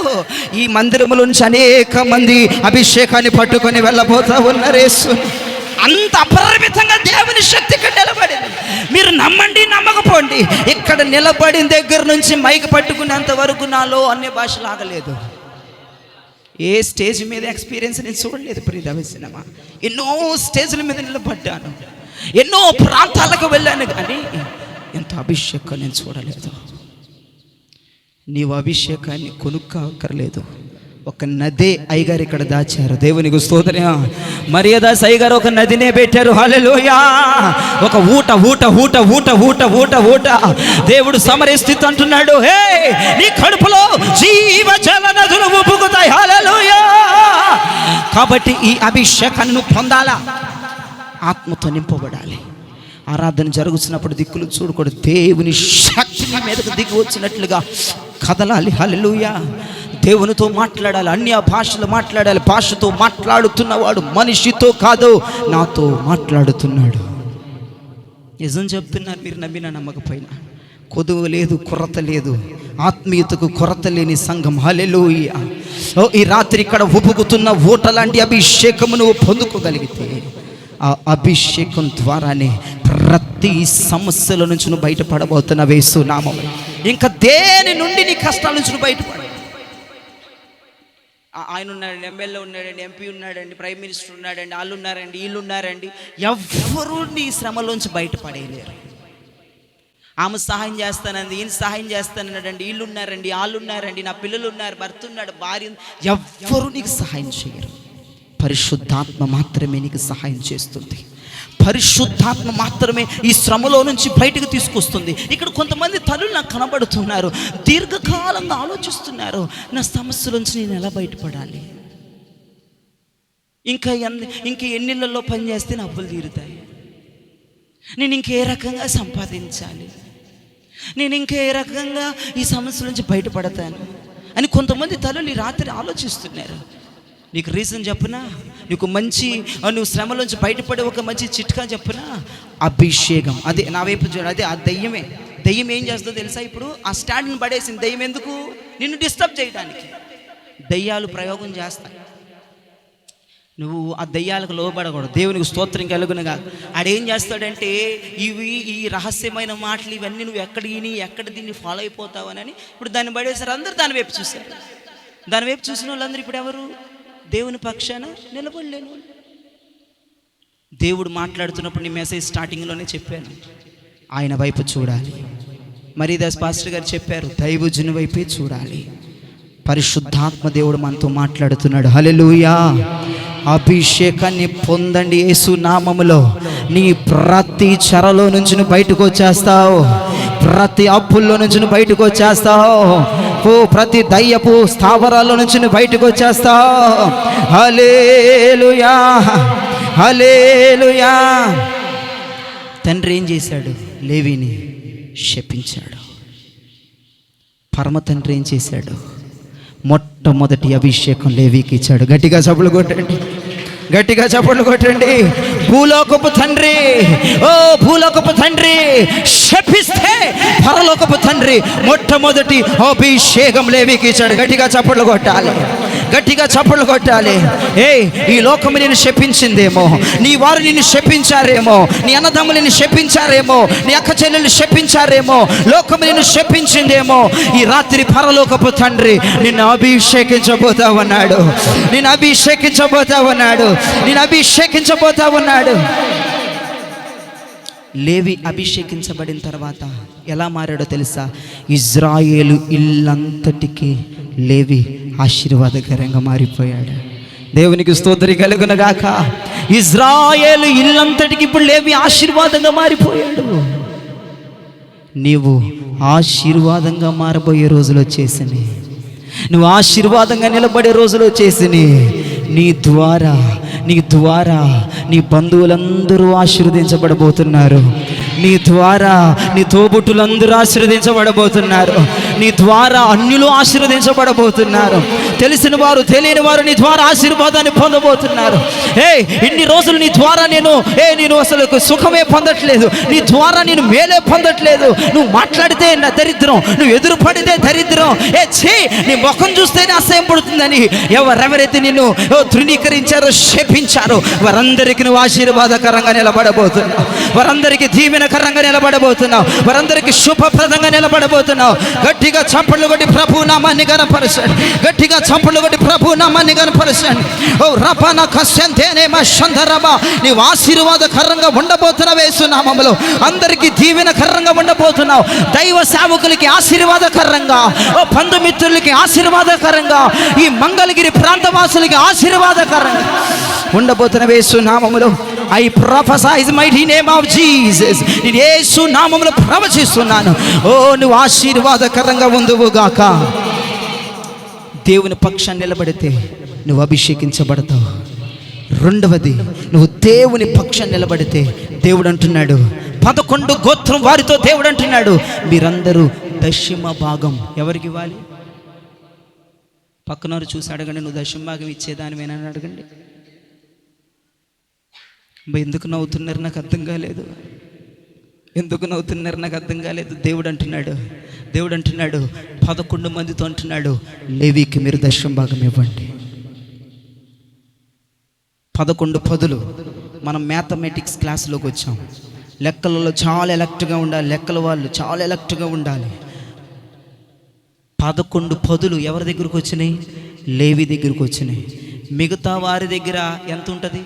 ఈ మందిరముల నుంచి అనేక మంది అభిషేకాన్ని పట్టుకొని వెళ్ళబోతా ఉన్నారు. అంత అపరిమితంగా దేవుని శక్తి ఇక్కడ నిలబడింది. మీరు నమ్మండి, నమ్మకపోండి, ఇక్కడ నిలబడిన దగ్గర నుంచి మైక్ పట్టుకునేంత వరకు నాలో అన్ని భాషలు ఆగలేదు. ఏ స్టేజ్ మీద ఎక్స్పీరియన్స్ నేను చూడలేదు. ప్రియమైన సినిమా, ఎన్నో స్టేజ్ల మీద నిలబడ్డాను, ఎన్నో ప్రాంతాలకు వెళ్ళాను, కానీ ఎంత అభిషేకం నేను చూడలేదు. నీవు అభిషేకాన్ని కొనుక్కోక్కర్లేదు. ఒక నదే అయ్యగారు ఇక్కడ దాచారు. దేవునికి స్తోత్రం. మరియదాస్ అయ్యగారు ఒక నదినే పెట్టారు. హల్లెలూయా. ఒక ఊట ఊట ఊట ఊట ఊట ఊట ఊట దేవుడు సమరస్థితి అంటున్నాడు, నీ కడుపులో జీవజల నదులు ఉబుకుతాయి. హల్లెలూయా. కాబట్టి ఈ అభిషేకాన్ని పొందాలా, ఆత్మతో నింపబడాలి. ఆరాధన జరుగుతున్నప్పుడు దిక్కులు చూడకూడదు. దేవుని శక్తి మీదకు దిగి వచ్చినట్లుగా కదలాలి. హల్లెలూయా. దేవునితో మాట్లాడాలి, అన్య భాషలు మాట్లాడాలి. భాషతో మాట్లాడుతున్నవాడు మనిషితో కాదు, నాతో మాట్లాడుతున్నాడు. నిజం చెప్తున్నారు, మీరు నమ్మినా నమ్మకపోయినా. కొదువు లేదు, కొరత లేదు, ఆత్మీయతకు కొరత లేని సంఘం. హల్లెలూయా. ఈ రాత్రి ఇక్కడ ఉబుకుతున్న ఊట లాంటి అభిషేకము నువ్వు పొందుకోగలిగితే, ఆ అభిషేకం ద్వారానే ప్రతి సమస్యల నుంచి నువ్వు బయటపడబోతున్న యేసు నామములో. ఇంకా దేని నుండి నీ కష్టాల నుంచి నువ్వు బయటపడ. ఆయన ఉన్నాడండి, ఎమ్మెల్యే ఉన్నాడండి, ఎంపీ ఉన్నాడండి, ప్రైమ్ మినిస్టర్ ఉన్నాడండి, వాళ్ళు ఉన్నారండి, వీళ్ళు ఉన్నారండి. ఎవ్వరూ నీ శ్రమలోంచి బయటపడేయలేరు. ఆమె సహాయం చేస్తానండి, ఈయన సహాయం చేస్తానన్నాడండి, వీళ్ళు ఉన్నారండి, వాళ్ళు ఉన్నారండి, నా పిల్లలు ఉన్నారు, భర్త ఉన్నాడు, భార్య, ఎవ్వరూ నీకు సహాయం చేయరు. పరిశుద్ధాత్మ మాత్రమే నీకు సహాయం చేస్తుంది. పరిశుద్ధాత్మ మాత్రమే ఈ శ్రమలో నుంచి బయటకు తీసుకొస్తుంది. ఇక్కడ కొంతమంది తల్లులు నాకు కనబడుతున్నారు, దీర్ఘకాలంగా ఆలోచిస్తున్నారు, నా సమస్యల నుంచి నేను ఎలా బయటపడాలి, ఇంకా ఎన్నిళ్ళల్లో పని చేస్తే నా అప్పులు తీరుతాయి, నేను ఇంకే రకంగా సంపాదించాలి, నేను ఇంకే రకంగా ఈ సమస్య నుంచి బయటపడతాను అని కొంతమంది తల్లులు ఈ రాత్రి ఆలోచిస్తున్నారు. నీకు రీజన్ చెప్పనా? నీకు నువ్వు శ్రమలోంచి బయటపడే ఒక మంచి చిట్కా చెప్పనా? అభిషేకం. అదే నా వైపు చూడ, అదే ఆ దెయ్యం ఏం చేస్తుందో తెలుసా? ఇప్పుడు ఆ స్టాండ్ని పడేసింది దెయ్యం. ఎందుకు? నిన్ను డిస్టర్బ్ చేయడానికి. దెయ్యాలు ప్రయోగం చేస్తాయి. నువ్వు ఆ దెయ్యాలకు లోబడకూడదు. దేవునికి స్తోత్రం కలుగునుగా. ఆడేం చేస్తాడంటే ఈ రహస్యమైన మాటలు ఇవన్నీ నువ్వు ఎక్కడ దీన్ని ఫాలో అయిపోతావని ఇప్పుడు దాన్ని పడేసారు. అందరూ దాని వైపు చూశారు. దాని వైపు చూసిన వాళ్ళందరూ ఇప్పుడు ఎవరు? దేవుని పక్షాన నిలబడలేను. దేవుడు మాట్లాడుతున్నప్పుడు నీ మెసేజ్ స్టార్టింగ్లోనే చెప్పాను, ఆయన వైపు చూడాలి. మరీదాస్ పాస్టర్ గారు చెప్పారు, దైవజనుని వైపే చూడాలి. పరిశుద్ధాత్మ దేవుడు మనతో మాట్లాడుతున్నాడు. హల్లెలూయా. అభిషేకాన్ని పొందండి యేసు నామములో. నీ ప్రతి చెరలో నుంచి నువ్వు బయటకు వచ్చేస్తావు, ప్రతి అప్పుల్లో నుంచి నువ్వు బయటకు వచ్చేస్తావు, ప్రతి దయ్యపు స్థావరాల్లో నుంచి నువ్వు బయటకు వచ్చేస్తావు. హల్లెలూయా, హల్లెలూయా. తండ్రి ఏం చేశాడు? లేవీని శపించాడు. పరమ తండ్రి ఏం చేశాడు? మొట్టమొదటి అభిషేకం లేవీకి ఇచ్చాడు. గట్టిగా చప్పట్లు కొట్టండి, గట్టిగా చప్పట్లు కొట్టండి. భూలోకపు తండ్రి, ఓ భూలోకపు తండ్రి శపిస్తే పరలోకపు తండ్రి మొట్టమొదటి అభిషేకం లేవీకి ఇచ్చాడు. గట్టిగా చప్పట్లు కొట్టాలి, గట్టిగా చప్పట్లు కొట్టాలి. ఈ లోకము నిన్ను శపించిందేమో, నీ వారు నిన్ను శపించారేమో, నీ అన్నదమ్ములు నిన్ను శపించారేమో, నీ అక్క చెల్లెలు శపించారేమో, లోకము నిన్ను శపించిందేమో. ఈ రాత్రి పరలోకపు తండ్రి నిన్ను అభిషేకించబోతా ఉన్నాడు, నిన్ను అభిషేకించబోతా ఉన్నాడు, నిన్ను అభిషేకించబోతా ఉన్నాడు. లేవి అభిషేకించబడిన తర్వాత ఎలా మారాడో తెలుసా? ఇజ్రాయేలు ఇల్లంతటికి లేవి ఆశీర్వాదకరంగా మారిపోయాడు. దేవునికి స్తోత్రం కలుగునుగాక. ఇజ్రాయేలు ఇల్లంతటికి ఇప్పుడు లేవి ఆశీర్వాదంగా మారిపోయాడు. నీవు ఆశీర్వాదంగా మారబోయే రోజులు వచ్చేసినాయి. నువ్వు ఆశీర్వాదంగా నిలబడే రోజులు వచ్చేసినాయి. నీ ద్వారా నీ బంధువులందరూ ఆశీర్వదించబడబోతున్నారు. నీ ద్వారా నీ తోబుట్టులందరూ ఆశీర్వదించబడబోతున్నారు. నీ ద్వారా అన్యులు ఆశీర్వదించబడబోతున్నారు. తెలిసిన వారు తెలియని వారు నీ ద్వారా ఆశీర్వాదాన్ని పొందబోతున్నారు. ఇన్ని రోజులు నీ ద్వారా నేను అసలు సుఖమే పొందట్లేదు, నీ ద్వారా నేను మేలే పొందట్లేదు. నువ్వు మాట్లాడితే నా దరిద్రం, నువ్వు ఎదురు పడితే దరిద్రం, నీ ముఖం చూస్తేనే అసహ్యం పడుతుందని ఎవరెవరైతే నిన్ను తృణీకరించారో, శపించారో, వారందరికీ నువ్వు ఆశీర్వాదకరంగా నిలబడబోతున్నావు. వారందరికీ దీవెనకరంగా నిలబడబోతున్నావు. వారందరికీ శుభప్రదంగా నిలబడబోతున్నావు. గట్టిగా చప్పట్లు కొట్టి ప్రభు నామాన్ని గణపరచండి. గట్టిగా చప్పట్లు కొట్టి ప్రభు నామాన్ని గణపరచండి. ఓ రపన కస్యంతేనే మా శంధరబా. నీవు ఆశీర్వాదకరంగా ఉండబోతున్నావు యేసు నామములో. అందరికీ దీవెనకరంగా ఉండబోతున్నావు. దైవ సేవకులకి ఆశీర్వాదకరంగా, ఓ బంధుమిత్రులకి ఆశీర్వాదకరంగా, ఈ మంగళగిరి ప్రాంతవాసులకి ఆశీర్వాదకరంగా ఉండబోతున్న యేసు నామములో I prophesy mighty name of Jesus. నేను యేసు నామములో ప్రవచిస్తున్నాను. ఓ నువ్వు ఆశీర్వాదకరంగా ఉందువుగాక. దేవుని పక్షాన్ని నిలబడితే నువ్వు అభిషేకించబడతావు. రెండవది, నువ్వు దేవుని పక్షాన్ని నిలబడితే దేవుడు అంటున్నాడు, 11 గోత్రం వారితో దేవుడు అంటున్నాడు, మీరందరూ దశమ భాగం ఎవరికి ఇవ్వాలి? పక్కనవారు చూసి అడగండి, నువ్వు దశమ భాగం ఇచ్చేదానివేనని అడగండి. ఎందుకు నవ్వుతున్నారు? నాకు అర్థం కాలేదు. ఎందుకు నవ్వుతున్నారు? నాకు అర్థం కాలేదు. దేవుడు అంటున్నాడు 11 మందితో అంటున్నాడు, లేవీకి మీరు దశమ భాగం ఇవ్వండి. 11 పదులు. మనం మ్యాథమెటిక్స్ క్లాస్లోకి వచ్చాం. లెక్కలలో చాలా ఎలక్ట్గా ఉండాలి. లెక్కల వాళ్ళు చాలా ఎలక్ట్గా ఉండాలి. 11 పదులు ఎవరి దగ్గరకు వచ్చినాయి? లేవి దగ్గరికి వచ్చినాయి. మిగతా వారి దగ్గర ఎంత ఉంటుంది?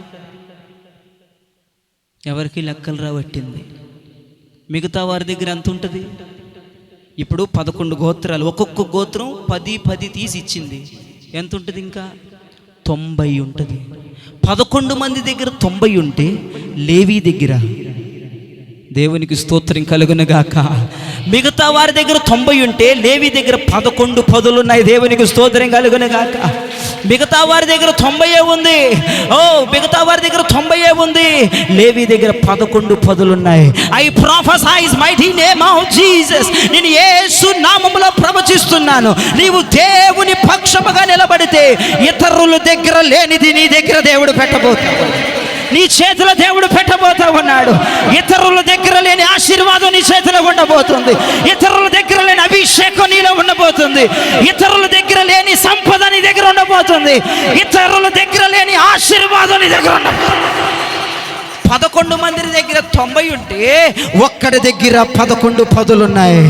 ఎవరికి లెక్కలు రాబట్టింది. మిగతా వారి దగ్గర ఎంత ఉంటుంది? ఇప్పుడు 11 గోత్రాలు, ఒక్కొక్క గోత్రం 10 తీసి ఇచ్చింది. ఎంత ఉంటుంది? ఇంకా 90 ఉంటుంది. 11 మంది దగ్గర 90 ఉంటే లేవి దగ్గర, దేవునికి స్తోత్రం కలుగునుగాక, మిగతా వారి దగ్గర 90 ఉంటే లేవి దగ్గర 11 పదులు ఉన్నాయి. దేవునికి స్తోత్రం కలుగునుగాక. మిగతా వారి దగ్గర 90 ఉంది. మిగతా వారి దగ్గర 90 ఉంది. లేవి దగ్గర 11 పదులు ఉన్నాయి. I prophesy mighty name of Jesus. నేను యేసు నామములో ప్రవచిస్తున్నాను, నీవు దేవుని పక్షముగా నిలబడితే ఇతరుల దగ్గర లేనిది నీ దగ్గర దేవుడు పెట్టబోతాడు. నీ చేతిలో దేవుడు పెట్టబోతా ఉన్నాడు. ఇతరుల దగ్గర లేని ఆశీర్వాదం నీ చేతిలో ఉండబోతుంది. ఇతరుల దగ్గర లేని అభిషేకం నీలో ఉండబోతుంది. ఇతరుల దగ్గర లేని సంపద నీ దగ్గర ఉండబోతుంది. ఇతరుల దగ్గర లేని ఆశీర్వాదం నీ దగ్గర ఉండబోతుంది. 11 మంది దగ్గర 90 ఉంటే ఒక్కడి దగ్గర 11 పదులు ఉన్నాయి.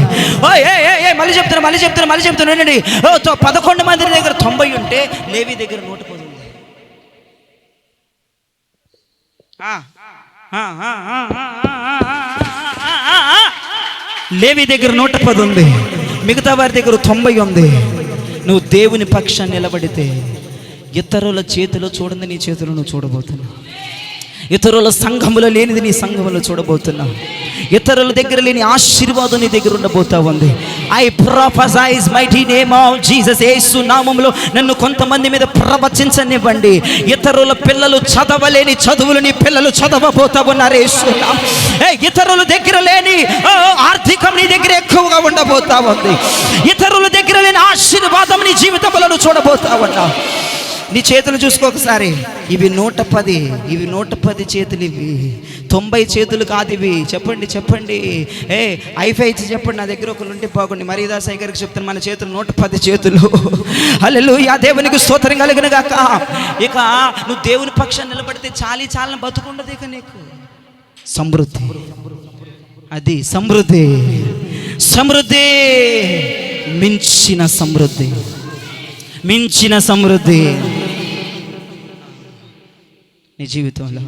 మళ్ళీ చెప్తున్నా వినండి. 11 మంది దగ్గర 90 ఉంటే లేవి దగ్గర 110 ఉంది. లేవి దగ్గర 110 ఉంది. మిగతా వారి దగ్గర 90 ఉంది. నువ్వు దేవుని పక్షాన్ని నిలబడితే ఇతరుల చేతిలో చూడండి, నీ చేతిలో నువ్వు చూడబోతున్నావు. ఇతరుల సంఘములో లేనిది నీ సంఘములో చూడబోతున్నావు. ఇతరుల దగ్గర లేని ఆశీర్వాదం నీ దగ్గర ఉండబోతా ఉంది. I prophesy mighty name of Jesus. యేసు నామములో నన్ను కొంతమంది మీద ప్రవచించనివ్వండి. ఇతరుల పిల్లలు చదవలేని చదువులు నీ పిల్లలు చదవబోతా ఉన్నారు. యేసు నామం. ఇతరుల దగ్గర లేని ఆర్థికం నీ దగ్గర ఎక్కువగా ఉండబోతా ఉంది. ఇతరుల దగ్గర లేని ఆశీర్వాదం నీ జీవితంలో చూడబోతా ఉన్నావు. నీ చేతులు చూసుకో ఒకసారి. ఇవి 110 చేతులు. ఇవి 90 చేతులు కాదు ఇవి. చెప్పండి. ఐఫై చెప్పండి. నా దగ్గర ఒకరు ఉంటే బాగుండి. మరీదాసాయి గారికి చెప్తాను, మన చేతులు 110 చేతులు. హల్లెలూయా, దేవునికి స్తోత్రం కలుగునుగాక. ఇక నువ్వు దేవుని పక్షాన్ని నిలబడితే చాలని బతుకుండదు. ఇక నీకు సమృద్ధి, అది సమృద్ధి, మించిన సమృద్ధి నీ జీవితంలో.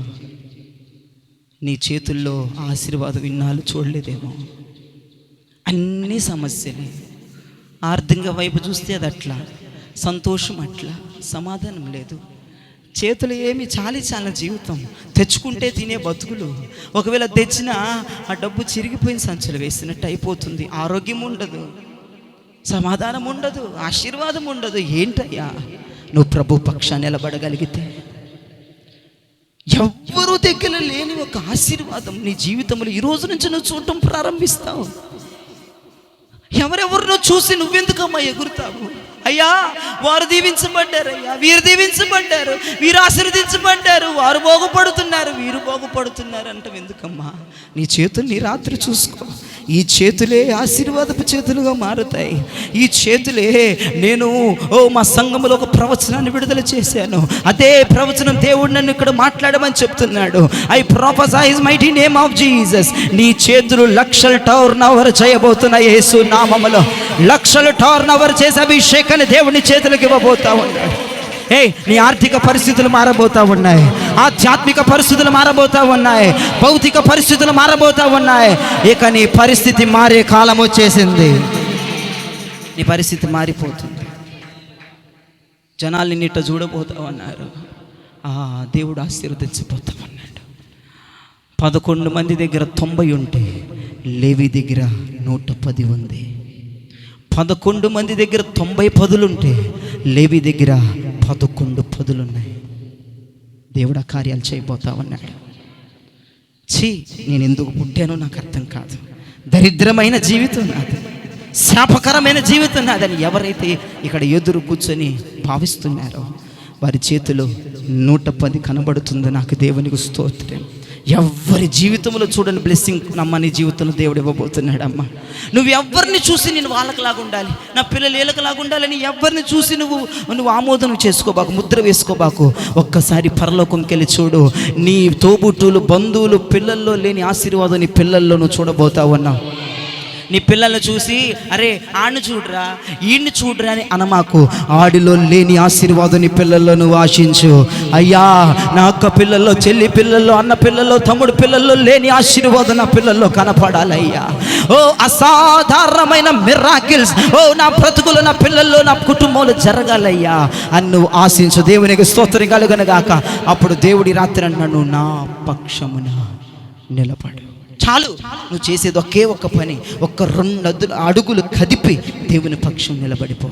నీ చేతుల్లో ఆశీర్వాదం ఇన్నాళ్ళు చూడలేదేమో. అన్ని సమస్యలే. ఆర్థిక వైపు చూస్తే అది అట్లా, సంతోషం అట్లా, సమాధానం లేదు. చేతులు ఏమి చాలా జీవితం. తెచ్చుకుంటే తినే బతుకులు. ఒకవేళ తెచ్చినా ఆ డబ్బు చిరిగిపోయిన సంచులు వేసినట్టు అయిపోతుంది. ఆరోగ్యం ఉండదు, సమాధానం ఉండదు, ఆశీర్వాదం ఉండదు. ఏంటయ్యా? నువ్వు ప్రభు పక్షాన్ని నిలబడగలిగితే ఎవ్వరూ దగ్గర లేని ఒక ఆశీర్వాదం నీ జీవితంలో ఈ రోజు నుంచి నువ్వు చూడటం ప్రారంభిస్తావు. ఎవరెవరినో చూసి నువ్వెందుకమ్మా ఎగురుతావు? అయ్యా, వారు దీవించబడ్డారయ్యా, వీరు దీవించబడ్డారు, వీరు ఆశీర్వదించబడ్డారు, వారు బాగుపడుతున్నారు, వీరు బాగుపడుతున్నారు అంటావు ఎందుకమ్మా? నీ చేతుల్ని రాత్రి చూసుకో. ఈ చేతులే ఆశీర్వాదపు చేతులుగా మారుతాయి. ఈ చేతులే నేను మా సంఘములో ఒక ప్రవచనాన్ని విడుదల చేశాను. అదే ప్రవచనం దేవుడు నన్ను ఇక్కడ మాట్లాడమని చెప్తున్నాడు. I prophesy mighty name of Jesus. నీ చేతులు లక్షల టర్న్ ఓవర్ చేయబోతున్నాయి. యేసు నామములో లక్షల టర్న్ ఓవర్ చేసే అభిషేకాన్ని దేవుని చేతులకు ఇవ్వబోతా ఉన్నాడు. నీ ఆర్థిక పరిస్థితులు మారబోతా ఉన్నాయి. ఆధ్యాత్మిక పరిస్థితులు మారబోతా ఉన్నాయి. భౌతిక పరిస్థితులు మారబోతా ఉన్నాయి. ఇక నీ పరిస్థితి మారే కాలం వచ్చేసింది. నీ పరిస్థితి మారిపోతుంది. జనాల్ని నిట్ట చూడబోతా ఉన్నారు. దేవుడు ఆశీర్వదించబోతా ఉన్నాడు. 11 మంది దగ్గర 90 ఉంటే లేవి దగ్గర 110 ఉంది. 11 మంది దగ్గర 90 పదులుంటే లేవి దగ్గర 11 పదులున్నాయి. దేవుడు ఆ కార్యాలు చేయబోతా ఉన్నాడు. నేను ఎందుకు పుట్టానో నాకు అర్థం కాదు. దరిద్రమైన జీవితం నాది, శాపకరమైన జీవితం నాదని ఎవరైతే ఇక్కడ ఎదురు కూర్చొని భావిస్తున్నారో వారి చేతిలో 110 కనబడుతుందో నాకు దేవునికి స్తోత్రం. ఎవరి జీవితంలో చూడని బ్లెస్సింగ్ నమ్మ నీ జీవితంలో దేవుడు ఇవ్వబోతున్నాడు. అమ్మ, నువ్వు ఎవరిని చూసి నేను వాళ్ళకిలాగా ఉండాలి, నా పిల్లలు వీళ్ళకిలాగా ఉండాలని ఎవరిని చూసి నువ్వు ఆమోదం చేసుకోబాకు, ముద్ర వేసుకోబాకు. ఒక్కసారి పరలోకంకి వెళ్ళి చూడు. నీ తోబుట్టులు, బంధువులు, పిల్లల్లో లేని ఆశీర్వాదం నీ పిల్లల్లో నువ్వు చూడబోతా ఉన్నావు. నీ పిల్లల్ని చూసి అరే ఆడిని చూడరా ఈయన్ని చూడరా అని అనమాకు. ఆడిలో లేని ఆశీర్వాదం నీ పిల్లల్లో నువ్వు ఆశించు. అయ్యా నా అక్క పిల్లల్లో, చెల్లి పిల్లల్లో, అన్న పిల్లల్లో, తమ్ముడు పిల్లల్లో లేని ఆశీర్వాదం నా పిల్లల్లో కనపడాలయ్యా. ఓ అసాధారణమైన మిరాకిల్స్ ఓ నా బ్రతుకులు, నా పిల్లల్లో, నా కుటుంబంలో జరగాలయ్యా అని నువ్వు ఆశించు. దేవునికి స్తోత్రం కలుగునుగాక. అప్పుడు దేవుడి రాత్రి అన్నాడు, నా పక్షమున నిలబడు. చాలు, నువ్వు చేసేది ఒకే ఒక్క పని, ఒక్క 2 అడుగులు కదిపి దేవుని పక్షం నిలబడిపో.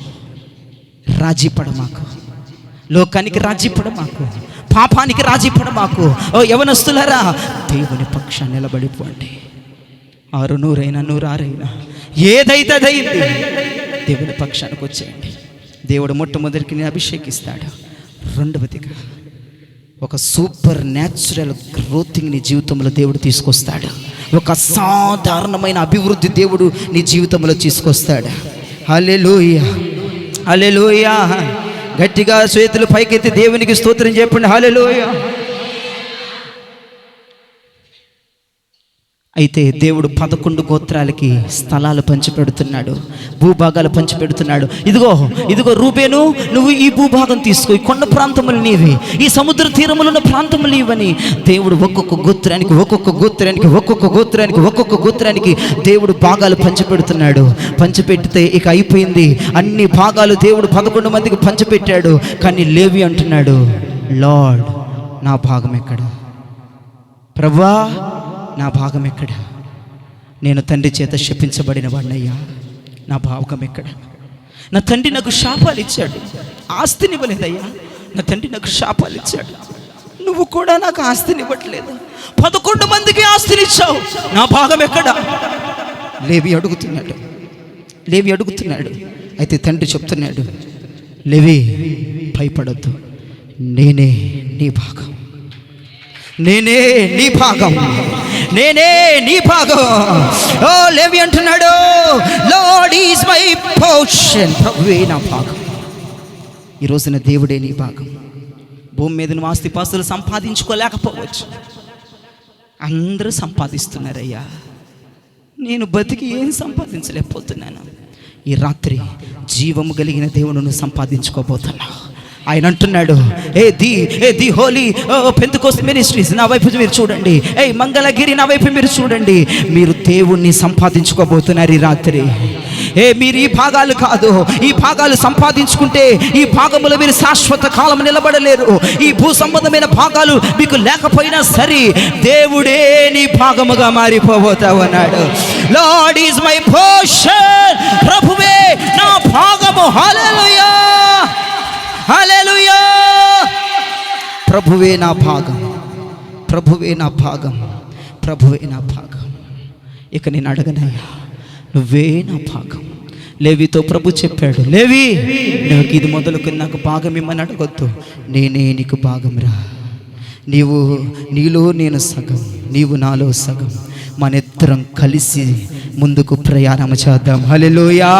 రాజీ పడమాకు, లోకానికి రాజీ పడమాకు, పాపానికి రాజీ పడమాకు. ఓ యవనస్తులారా, దేవుని పక్షం నిలబడిపోండి. 600 100 ఏదైతే అదైంది, దేవుని పక్షానికి వచ్చేయండి. దేవుడు మొట్టమొదటికి నేను అభిషేకిస్తాడు. రెండవదిగా ఒక సూపర్ న్యాచురల్ గ్రోతింగ్ నీ జీవితంలో దేవుడు తీసుకొస్తాడు. ఒక అసాధారణమైన అభివృద్ధి దేవుడు నీ జీవితంలో తీసుకొస్తాడు. హల్లెలూయా, హల్లెలూయా. గట్టిగా చేతులు పైకెత్తి దేవునికి స్తోత్రం చెప్పండి. హల్లెలూయా. అయితే దేవుడు 11 గోత్రాలకి స్థలాలు పంచిపెడుతున్నాడు, భూభాగాలు పంచిపెడుతున్నాడు. ఇదిగో రూబేను, నువ్వు ఈ భూభాగం తీసుకో, ఈ కొండ ప్రాంతములు నీవి, ఈ సముద్ర తీరములు ఉన్న ప్రాంతములు ఇవని దేవుడు ఒక్కొక్క గోత్రానికి దేవుడు భాగాలు పంచిపెడుతున్నాడు. పంచిపెడితే ఇక అయిపోయింది. అన్ని భాగాలు దేవుడు 11 మందికి పంచిపెట్టాడు. కానీ లేవి అంటున్నాడు, లార్డ్ నా భాగం ఎక్కడ? ప్రభువా నా భాగం ఎక్కడ? నేను తండ్రి చేత శపించబడిన వాడినయ్యా, నా భాగం ఎక్కడ? నా తండ్రి నాకు శాపాలు ఇచ్చాడు, ఆస్తిని ఇవ్వలేదయ్యా. నా తండ్రి నాకు శాపాలు ఇచ్చాడు, నువ్వు కూడా నాకు ఆస్తిని ఇవ్వట్లేదు. 11 మందికి ఆస్తిని ఇచ్చావు, నా భాగం ఎక్కడ? లేవి అడుగుతున్నాడు. అయితే తండ్రి చెప్తున్నాడు, లేవి భయపడొద్దు, నేనే నీ భాగం, నేనే నీ భాగం. ఓ లేవి అంటున్నాడు, లార్డ్ ఈజ్ మై పోర్షన్. ప్రభువే నా భాగం. ఈ రోజున దేవుడే నీ భాగం. భూమి మీద నువ్వు ఆస్తిపాస్తులు సంపాదించుకోలేకపోవచ్చు, అందరూ సంపాదిస్తున్నారయ్యా. నేను బతికి ఏం సంపాదించలేకపోతున్నాను. ఈ రాత్రి జీవము కలిగిన దేవుడును సంపాదించుకోబోతున్నావు. ఆయన అంటున్నాడు, ది హోలీ పెంతెకోస్త్ మినిస్ట్రీస్ నా వైపు మీరు చూడండి, మంగళగిరి నా వైపు మీరు చూడండి. మీరు దేవుణ్ణి సంపాదించుకోబోతున్నారు ఈ రాత్రి. మీరు ఈ భాగాలు కాదు, ఈ భాగాలు సంపాదించుకుంటే ఈ భాగములో మీరు శాశ్వత కాలం నిలబడలేరు. ఈ భూ సంబంధమైన భాగాలు మీకు లేకపోయినా సరే, దేవుడే నీ భాగముగా మారిపోబోతావు అన్నాడు. Lord is my portion. ప్రభువే నా భాగము. హల్లెలూయా, హల్లెలూయా. ప్రభువే నా భాగం, ప్రభువే నా భాగం, ప్రభువే నా భాగం. ఇక నేను అడగనయ్యా, నువ్వే నా భాగం. లేవితో ప్రభు చెప్పాడు, లేవి నాకు ఇది మొదలుకొని నాకు భాగం ఇమ్మని అడగొద్దు, నేనే నీకు భాగం రా. నీలో నేను సగం, నీవు నాలో సగం. మనిద్దరం కలిసి ముందుకు ప్రయాణం చేద్దాం. హల్లెలూయా.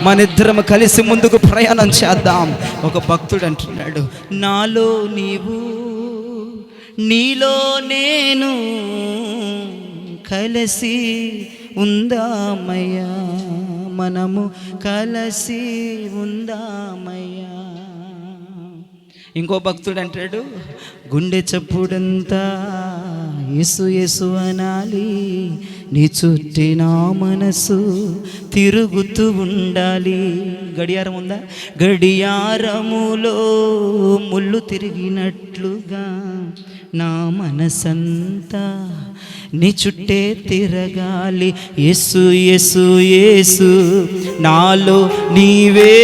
మనిద్దరం కలిసి ముందుకు ప్రయాణం చేద్దాం. ఒక భక్తుడు అంటున్నాడు, నాలో నీవు, నీలో నేను కలిసి ఉందామయ్యా, మనము కలిసి ఉందామయ్యా. ఇంకో భక్తుడు అంటాడు, గుండె చప్పుడంతా యేసు యేసు అనాలి, నీ చుట్టి నా మనసు తిరుగుతూ ఉండాలి. గడియారం ఉందా? గడియారములో ముళ్ళు తిరిగినట్లుగా నా మనసంతా నీ చుట్టే తిరగాలి. యేసు యేసు యేసు నాలో నీవే,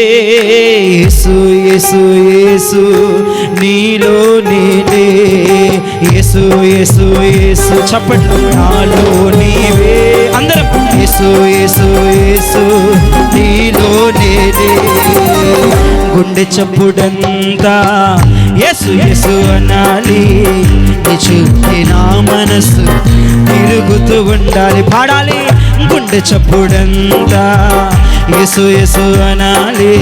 యేసు యేసు యేసు నీలో నేనే, యేసు యేసు యేసు చప్పట్లు. నాలో నీవే, అందరం యేసు యేసు యేసు నీలో నేనే. గుండె చప్పుడంతా యేసు యేసు అనాలి, నీ చుట్టే నా మనసు తిరుగుతూ ఉండాలి. పాడాలి. గుండె చప్పుడంతా యేసు యేసు అనాలి,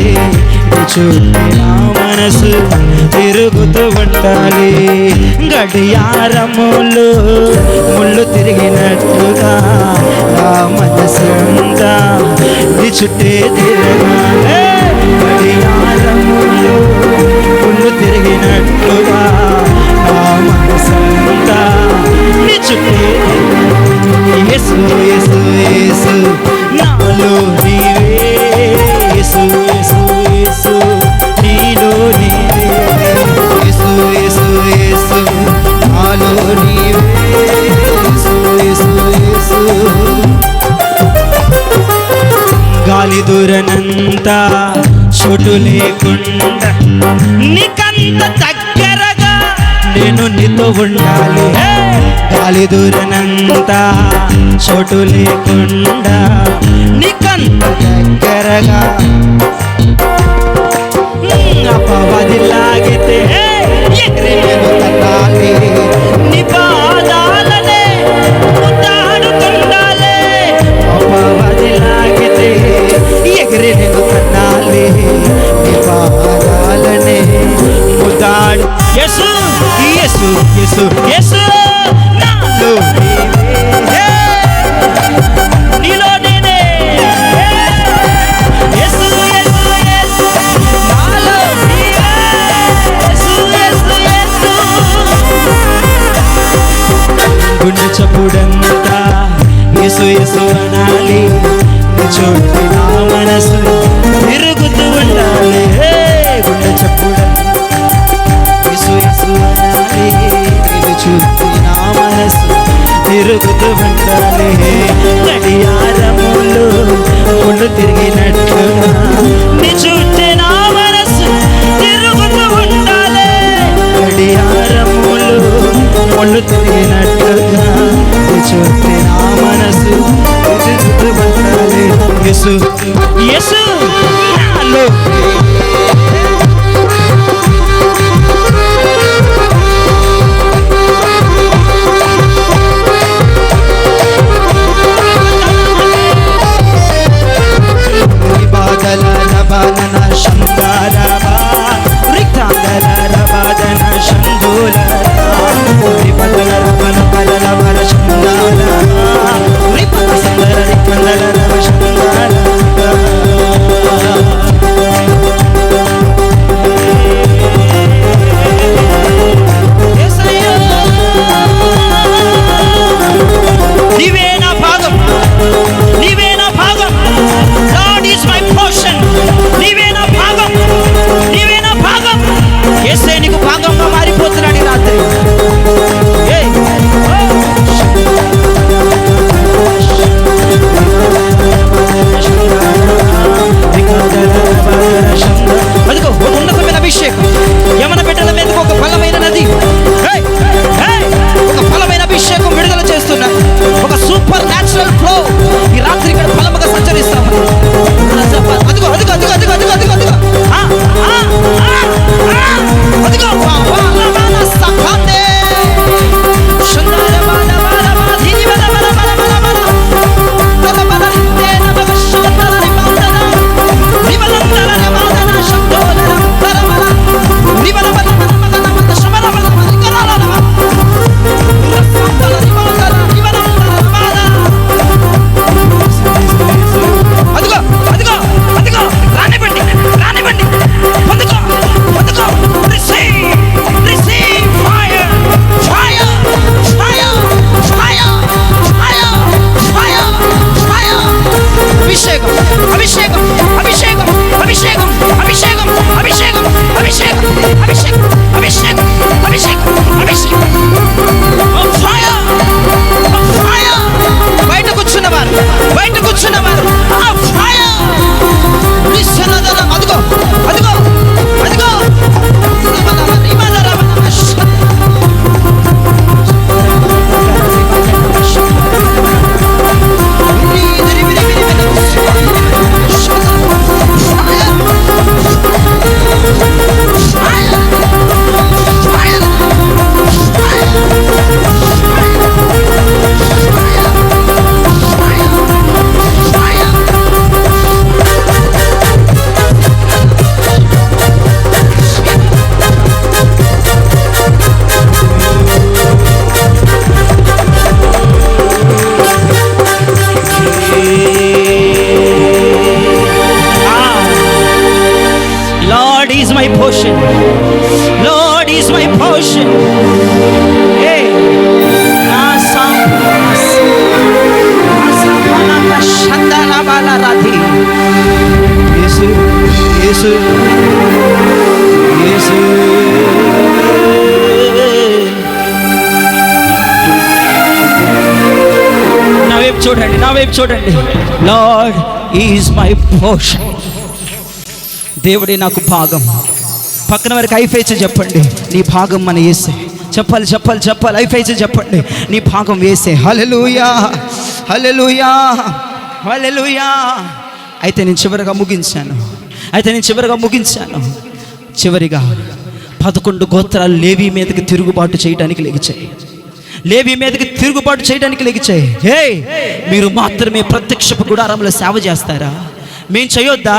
చుట్టి నా మనసు తిరుగుతూ ఉండాలి. గడియారములు ముళ్ళు తిరిగినట్టుగా నా మనసంతా నీ చుట్టే తిరగాలి. గడియారములు ముళ్ళు తిరిగినట్టుగా నా మనసంతా నీ చుట్టే యేసు యేసు యేసు నాలో నీవే, యేసు యేసు యేసు నీలో నీవే, యేసు యేసు యేసు నాలో నీవే, యేసు యేసు యేసు. గాలి దూరనంతా చోటు లేకుండా నీకంత దగ్గరగా నేను నీతో ఉండాలి. గాలి దూరనంతా చోటు లేకుండా నీకంత దగ్గరగా. అపవాది లాగితే ఎగిరి నేను తన్నాలి, నీ పాదాలనే ముద్దాడుతుండాలి. అపవాది లాగితే ఎగిరి నేను తన్నాలి, నీ పాదాలనే ముద్దాడు. యేసు యేసు యేసు యేసు నాలో నీవే, నీలో నేనే, యేసు యేసు యేసు నాలో నీవే, యేసు యేసు యేసు. గుండె చప్పుడంతా యేసు యేసు అనాలి, నీ చోటు నా మనసు తిరుగుతూ ఉండాలి. గుండె చప్పుడంతా యేసు యేసు అనాలి, నీ చోటు నా మనసు తిరుగుతూ ఉండాలి. గడియారములు ముళ్ళు తిరిగినట్టుగా నీ చుట్టే నా మనసు తిరుగుతూ ఉండాలి. గడియారములు ముళ్ళు తిరిగినట్టుగా నీ చుట్టే నా మనసు తిరుగుతూ ఉండాలి. యేసు యేసు నాలో devotion. Hey, Yesu, Yesu, నా వైపు చూడండి. Lord is my portion. దేవుడే నాకు భాగం. పక్కన వారికి ఐఫైచి చెప్పండి, నీ భాగం మన యేసే. చెప్పాలి ఐఫైచి చెప్పండి, నీ భాగం యేసే. హల్లెలూయా, హల్లెలూయా, హల్లెలూయా. అయితే నేను చివరిగా ముగించాను. చివరిగా 11 గోత్రాలు లేవి మీదకి తిరుగుబాటు చేయడానికి లెగిచాయి. హే, మీరు మాత్రమే ప్రత్యక్షపు గుడారంలో సేవ చేస్తారా? మేము చేయొద్దా?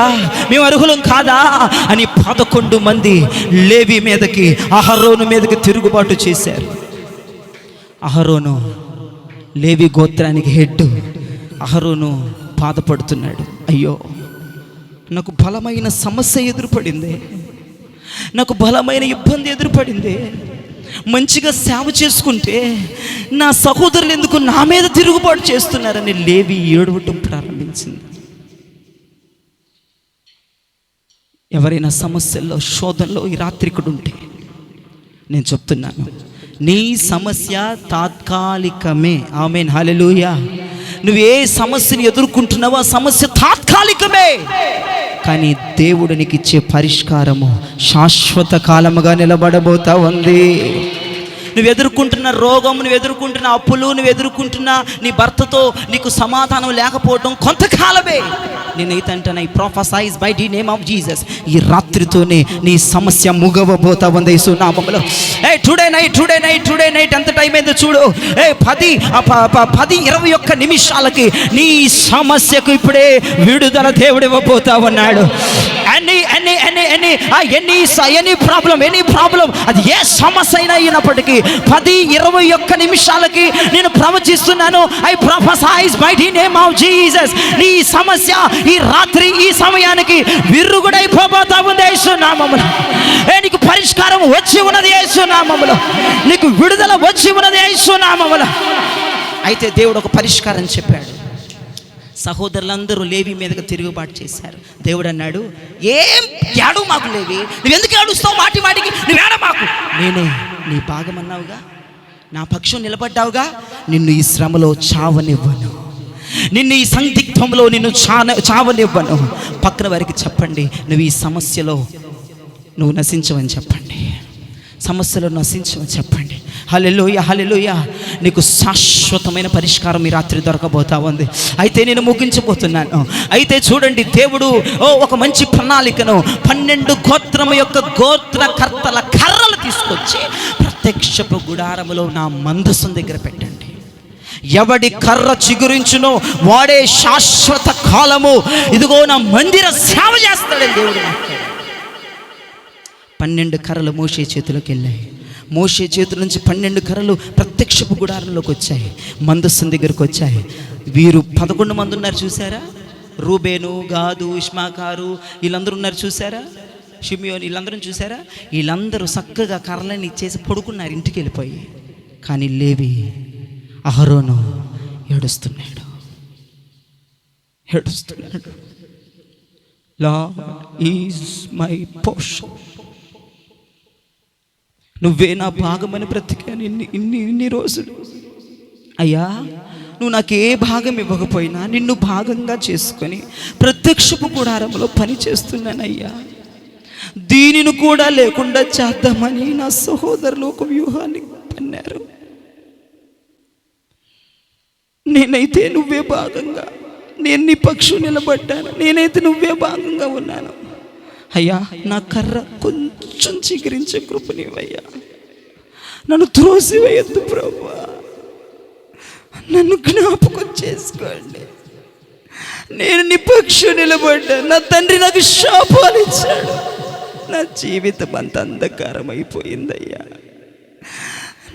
మేము అర్హులం కాదా అని 11 మంది లేవి మీదకి, అహరోను మీదకి తిరుగుబాటు చేశారు. అహరోను లేవి గోత్రానికి హెడ్. అహరోను బాధపడుతున్నాడు. అయ్యో, నాకు బలమైన సమస్య ఎదురుపడింది, నాకు బలమైన ఇబ్బంది ఎదురుపడింది. మంచిగా సేవ చేసుకుంటే నా సహోదరులు ఎందుకు నా మీద తిరుగుబాటు చేస్తున్నారని లేవి ఏడవటం ప్రారంభించింది. ఎవరైనా సమస్యల్లో, శోధనలో ఈ రాత్రి ఇక్కడ ఉంటే నేను చెప్తున్నాను, నీ సమస్య తాత్కాలికమే. ఆమేన్, హల్లెలూయా. నువ్వు ఏ సమస్యను ఎదుర్కొంటున్నావో ఆ సమస్య తాత్కాలికమే, కానీ దేవుడు నీకు ఇచ్చే పరిష్కారము శాశ్వత కాలముగా నిలబడబోతా ఉంది. నువ్వు ఎదుర్కొంటున్న రోగం, నువ్వు ఎదుర్కొంటున్న అప్పులు, నువ్వు ఎదుర్కొంటున్న నీ భర్తతో నీకు సమాధానం లేకపోవడం కొంతకాలమే. నేనైతే అంటాను, I prophesy by the name of Jesus, ఈ రాత్రితోనే నీ సమస్య ముగవబోతా ఉంది యేసు నామములో. టుడే నైట్ ఎంత టైం అయిందో చూడు. 10-21 నిమిషాలకి నీ సమస్యకు ఇప్పుడే విడుదల దేవుడు ఇవ్వబోతా ఉన్నాడు. ఎనీ ప్రాబ్లం, అది ఏ సమస్య అయినా అయినప్పటికీ 10-21 నిమిషాలకి నేను ప్రవచిస్తున్నాను. I prophesy by the name of Jesus, నీ సమస్య ఈ రాత్రి ఈ సమయానికి విరుగుడైపోతా ఉంది యేసు నామములో. నీకు పరిష్కారం వచ్చి ఉన్నది యేసు నామములో, నీకు విడుదల వచ్చి ఉన్నది యేసు నామములో. అయితే దేవుడు ఒక పరిష్కారం చెప్పాడు. సహోదరులందరూ లేవి మీదకి తిరుగుబాటు చేశారు. దేవుడు అన్నాడు, ఏం ఏడు మాకు లేవి, నువ్వు ఎందుకు ఏడుస్తావు మాటికి, నువ్వేడ మాకు, నేనే నీ భాగం అన్నావుగా, నా పక్షం నిలబడ్డావుగా, నిన్ను ఈ శ్రమలో చావనివ్వను, నిన్ను ఈ సందిగ్ధంలో నిన్ను చావనివ్వను. పక్కన వారికి చెప్పండి, నువ్వు ఈ సమస్యలో నువ్వు నశించవని చెప్పండి, సమస్యలో నశించవని చెప్పండి. హల్లెలూయా, హల్లెలూయా. నీకు శాశ్వతమైన పరిష్కారం ఈ రాత్రి దొరకబోతా ఉంది. అయితే నేను ముగించబోతున్నాను. అయితే చూడండి, దేవుడు ఒక మంచి ప్రణాళికను 12 గోత్రం యొక్క గోత్రకర్తల కర్రలు తీసుకొచ్చి ప్రత్యక్షపు గుడారములో నా మందసం దగ్గర పెట్టండి. ఎవడి కర్ర చిగురించునో వాడే శాశ్వత కాలము ఇదిగో నా మందిర సేవ చేస్తాడని దేవుడు. 12 కర్రలు మోషే చేతిలోకి వెళ్ళాయి. మోషే చేతుల నుంచి 12 కర్రలు ప్రత్యక్షపు గుడారంలోకి వచ్చాయి, మందస్సం దగ్గరకు వచ్చాయి. వీరు 11 మంది ఉన్నారు చూసారా? రూబేను, గాదు, ఇష్మాకారు వీళ్ళందరూ ఉన్నారు చూసారా? షిమియోని వీళ్ళందరూ చూసారా? వీళ్ళందరూ చక్కగా కర్రలని ఇచ్చేసి పడుకున్నారు ఇంటికి వెళ్ళిపోయి. కానీ లేవి అహరోను ఏడుస్తున్నాడు. లార్డ్ ఈజ్ మై పోర్షన్, నువ్వే నా భాగమని బ్రతికాను ఇన్ని రోజులు. అయ్యా, నువ్వు నాకు ఏ భాగం ఇవ్వకపోయినా నిన్ను భాగంగా చేసుకొని ప్రత్యక్షపు గుడారంలో పని చేస్తున్నానయ్యా. దీనిని కూడా లేకుండా చేద్దామని నా సహోదరులు ఒక వ్యూహాన్ని పన్నారు. నేనైతే నువ్వే భాగంగా, నేను నీ పక్షం నిలబడ్డాను, నేనైతే నువ్వే భాగంగా ఉన్నాను. అయ్యా, నా కర్ర కొంచెం చిగురించే కృపనివయ్యా, నన్ను త్రోసివేయద్దు ప్రభువా, నన్ను జ్ఞాపకం చేసుకోండి. నేను నీ పక్షం నిలబడ్డాను, నా తండ్రి నాకు శాపాలు ఇచ్చాడు, నా జీవితం అంత అంధకారం అయిపోయిందయ్యా.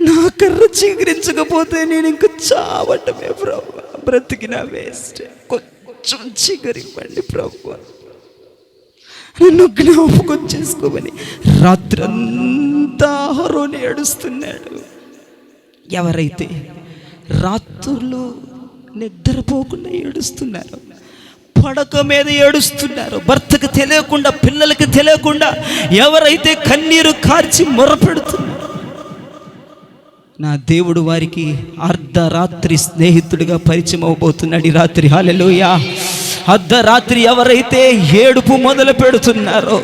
నా కర్ర చిగురించకపోతే నేను ఇంక చావటమే ప్రభువా, బ్రతికినా వేస్ట్. కొంచెం చిగురివ్వండి ప్రభువా, నన్ను జ్ఞాపకం చేసుకోమని రాత్రంతా అహరోను ఏడుస్తున్నాడు. ఎవరైతే రాత్రులు నిద్రపోకుండా ఏడుస్తున్నారు, పడక మీద ఏడుస్తున్నారు, భర్తకు తెలియకుండా, పిల్లలకి తెలియకుండా ఎవరైతే కన్నీరు కార్చి మొరపెడుతున్నారు, నా దేవుడు వారికి అర్ధరాత్రి స్నేహితుడిగా పరిచయం అవబోతున్నాడు ఈ రాత్రి. హల్లెలూయా. అర్ధరాత్రి ఎవరైతే ఏడుపు మొదలు పెడుతున్నారో,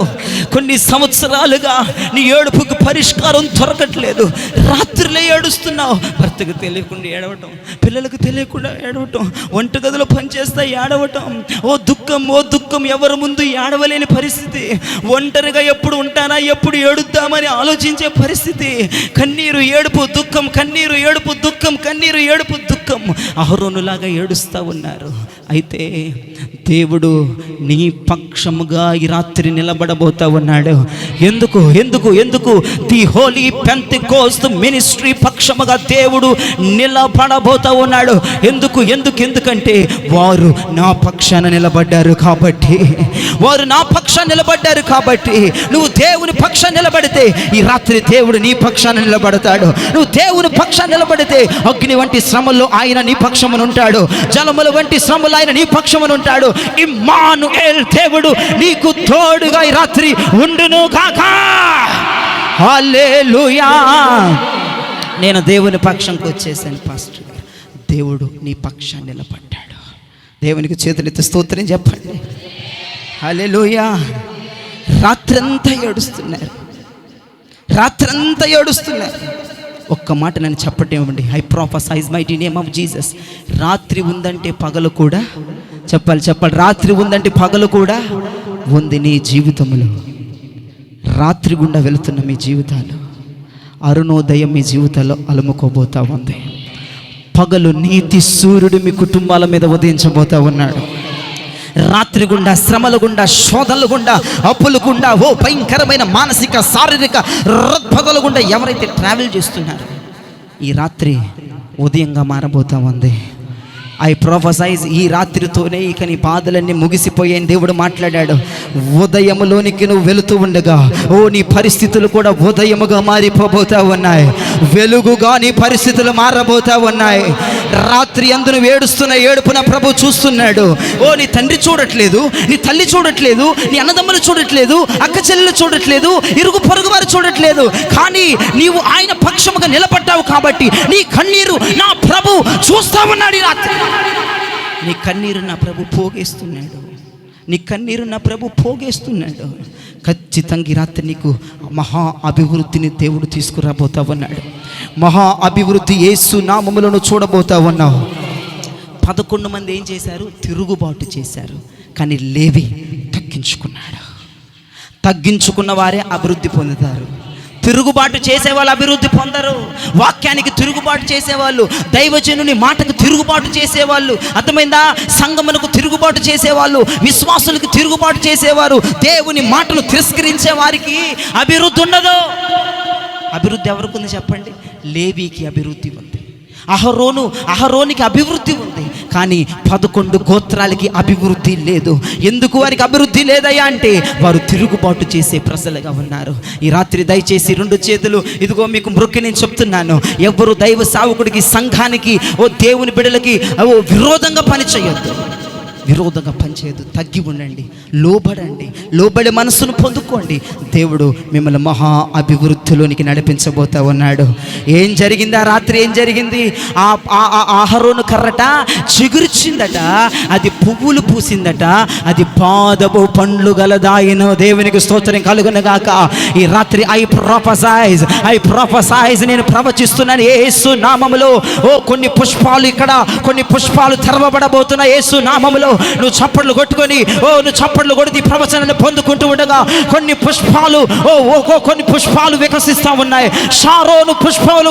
కొన్ని సంవత్సరాలుగా నీ ఏడుపుకు పరిష్కారం దొరకట్లేదు, రాత్రిలో ఏడుస్తున్నావు, భర్తకు తెలియకుండా ఏడవటం, పిల్లలకు తెలియకుండా ఏడవటం, వంటగదిలో పనిచేస్తా ఏడవటం, ఓ దుఃఖం ఎవరి ముందు ఏడవలేని పరిస్థితి, ఒంటరిగా ఎప్పుడు ఉంటానా, ఎప్పుడు ఏడుద్దామని ఆలోచించే పరిస్థితి, కన్నీరు ఏడుపు దుఃఖం, కన్నీరు ఏడుపు దుఃఖం, కన్నీరు ఏడుపు దుఃఖం, అహరోనులాగా ఏడుస్తూ ఉన్నారు. అయితే దేవుడు నీ పక్షముగా ఈ రాత్రి నిలబడబోతా ఉన్నాడు. ఎందుకు ఎందుకు ఎందుకు ది హోలీ పెంతెకోస్త్ మినిస్ట్రీ పక్షముగా దేవుడు నిలబడబోతా ఉన్నాడు. ఎందుకంటే వారు నా పక్షాన నిలబడ్డారు కాబట్టి, వారు నా పక్షాన నిలబడ్డారు కాబట్టి. నువ్వు దేవుని పక్షాన నిలబడితే ఈ రాత్రి దేవుడు నీ పక్షాన నిలబడతాడు. నువ్వు దేవుని పక్షాన నిలబడితే అగ్ని వంటి శ్రమల్లో ఆయన నీ పక్షమున ఉంటాడు, జలముల వంటి శ్రమలు ఆయన నీ పక్షమున ఉంటాడు. ఇమ్మానుయేల్, దేవుడు నీకు తోడుగా ఈ రాత్రి ఉండును గాక. హల్లెలూయా. నేను దేవుని పక్షంకి వచ్చేసాను పాస్టర్ గారు. దేవుడు నీ పక్షాన్ని నిలబడ్డాడు. దేవునికి చేతులెత్తి స్తోత్రం చెప్పండి. హల్లెలూయా. రాత్రంతా ఏడుస్తున్నారు. ఒక్క మాట నన్ను చెప్పటేమండి. I prophesy mighty name of Jesus. రాత్రి ఉందంటే పగలు కూడా, చెప్పాలి, రాత్రి ఉందంటే పగలు కూడా ఉంది. నీ జీవితంలో రాత్రి గుండా వెళుతున్న మీ జీవితాలు, అరుణోదయం మీ జీవితాల్లో అలుముకోబోతా ఉంది. పగలు నీతి సూర్యుడు మీ కుటుంబాల మీద ఉదయించబోతా ఉన్నాడు. రాత్రి గుండా, శ్రమల గుండా, శోధనల గుండా, అప్పుల గుండా, ఓ భయంకరమైన మానసిక శారీరక రుగ్మతల గుండా ఎవరైతే ట్రావెల్ చేస్తున్నారో ఈ రాత్రి ఉదయంగా మారబోతా ఉంది. ఐ ప్రొఫెసైజ్, ఈ రాత్రితోనే ఇక నీ బాధలన్నీ ముగిసిపోయాయని దేవుడు మాట్లాడాడు. ఉదయములోనికి నువ్వు వెళుతూ ఉండగా ఓ నీ పరిస్థితులు కూడా ఉదయముగా మారిపోబోతా ఉన్నాయి. వెలుగుగా నీ పరిస్థితులు మారబోతా ఉన్నాయి. రాత్రి అందు నువ్వు ఏడుస్తున్న ఏడుపున ప్రభు చూస్తున్నాడు. ఓ నీ తండ్రి చూడట్లేదు, నీ తల్లి చూడట్లేదు, నీ అన్నదమ్ములు చూడట్లేదు, అక్క చెల్లెలు చూడట్లేదు, ఇరుగు పొరుగు వారు చూడట్లేదు, కానీ నీవు ఆయన పక్షముగా నిలబడ్డావు కాబట్టి నీ కన్నీరు నా ప్రభు చూస్తా ఉన్నాడు. ఈ రాత్రి నీ కన్నీరు నా ప్రభు పోగేస్తున్నాడు. నీ కన్నీరు నా ప్రభు పోగేస్తున్నాడు. ఖచ్చితంగా ఈ రాత్రి నీకు మహా అభివృద్ధిని దేవుడు తీసుకురాబోతా ఉన్నాడు. మహా అభివృద్ధి యేసు నామములను చూడబోతా ఉన్నావు. 11 మంది ఏం చేశారు? తిరుగుబాటు చేశారు. కానీ లేవి తగ్గించుకున్న వారే అభివృద్ధి పొందుతారు. తిరుగుబాటు చేసేవాళ్ళు అభివృద్ధి పొందరు. వాక్యానికి తిరుగుబాటు చేసేవాళ్ళు, దైవజనుని మాటకు తిరుగుబాటు చేసేవాళ్ళు, అర్థమైందా? సంఘమునకు తిరుగుబాటు చేసేవాళ్ళు, విశ్వాసులకు తిరుగుబాటు చేసేవారు, దేవుని మాటను తిరస్కరించే వారికి అభివృద్ధి ఉండదు. అభివృద్ధి ఎవరికి ఉంది చెప్పండి? లేవీకి అభివృద్ధి ఉంది. అహరోనికి అభివృద్ధి ఉంది, కానీ 11 గోత్రాలకి అభివృద్ధి లేదు. ఎందుకు వారికి అభివృద్ధి లేదయ్యా అంటే వారు తిరుగుబాటు చేసే ప్రజలుగా ఉన్నారు. ఈ రాత్రి దయచేసి 2 చేతులు ఇదిగో మీకు మ్రొక్కి నేను చెప్తున్నాను. ఎవరు దైవ సేవకుడికి, సంఘానికి, ఓ దేవుని బిడ్డలకి విరోధంగా పనిచేయొద్దు. విరోధంగా పనిచేయద్దు. తగ్గి ఉండండి, లోబడి మనసును పొందుకోండి. దేవుడు మిమ్మల్ని మహా అభివృద్ధిలోనికి నడిపించబోతా ఉన్నాడు. ఏం జరిగింది ఆ రాత్రి? ఏం జరిగింది? అహరోను కర్రట చిగురిచిందట, అది పువ్వులు పూసిందట, అది పాదపు పండ్లు గలదాయను. దేవునికి స్తోత్రం కలుగునుగాక. ఈ రాత్రి ఐ ప్రొఫెసైజ్ నేను ప్రవచిస్తున్నాను యేసు నామములో. ఓ కొన్ని పుష్పాలు ఇక్కడ, కొన్ని పుష్పాలు తెరవబడబోతున్న యేసు నామములో. నువ్వు చప్పట్లు కొట్టుకొని, నువ్వు చప్పట్లు కొట్టి ప్రవచనాన్ని పొందుకుంటూ ఉండగా కొన్ని పుష్పాలు వికసిస్తూ ఉన్నాయి. షారోను పుష్పాలు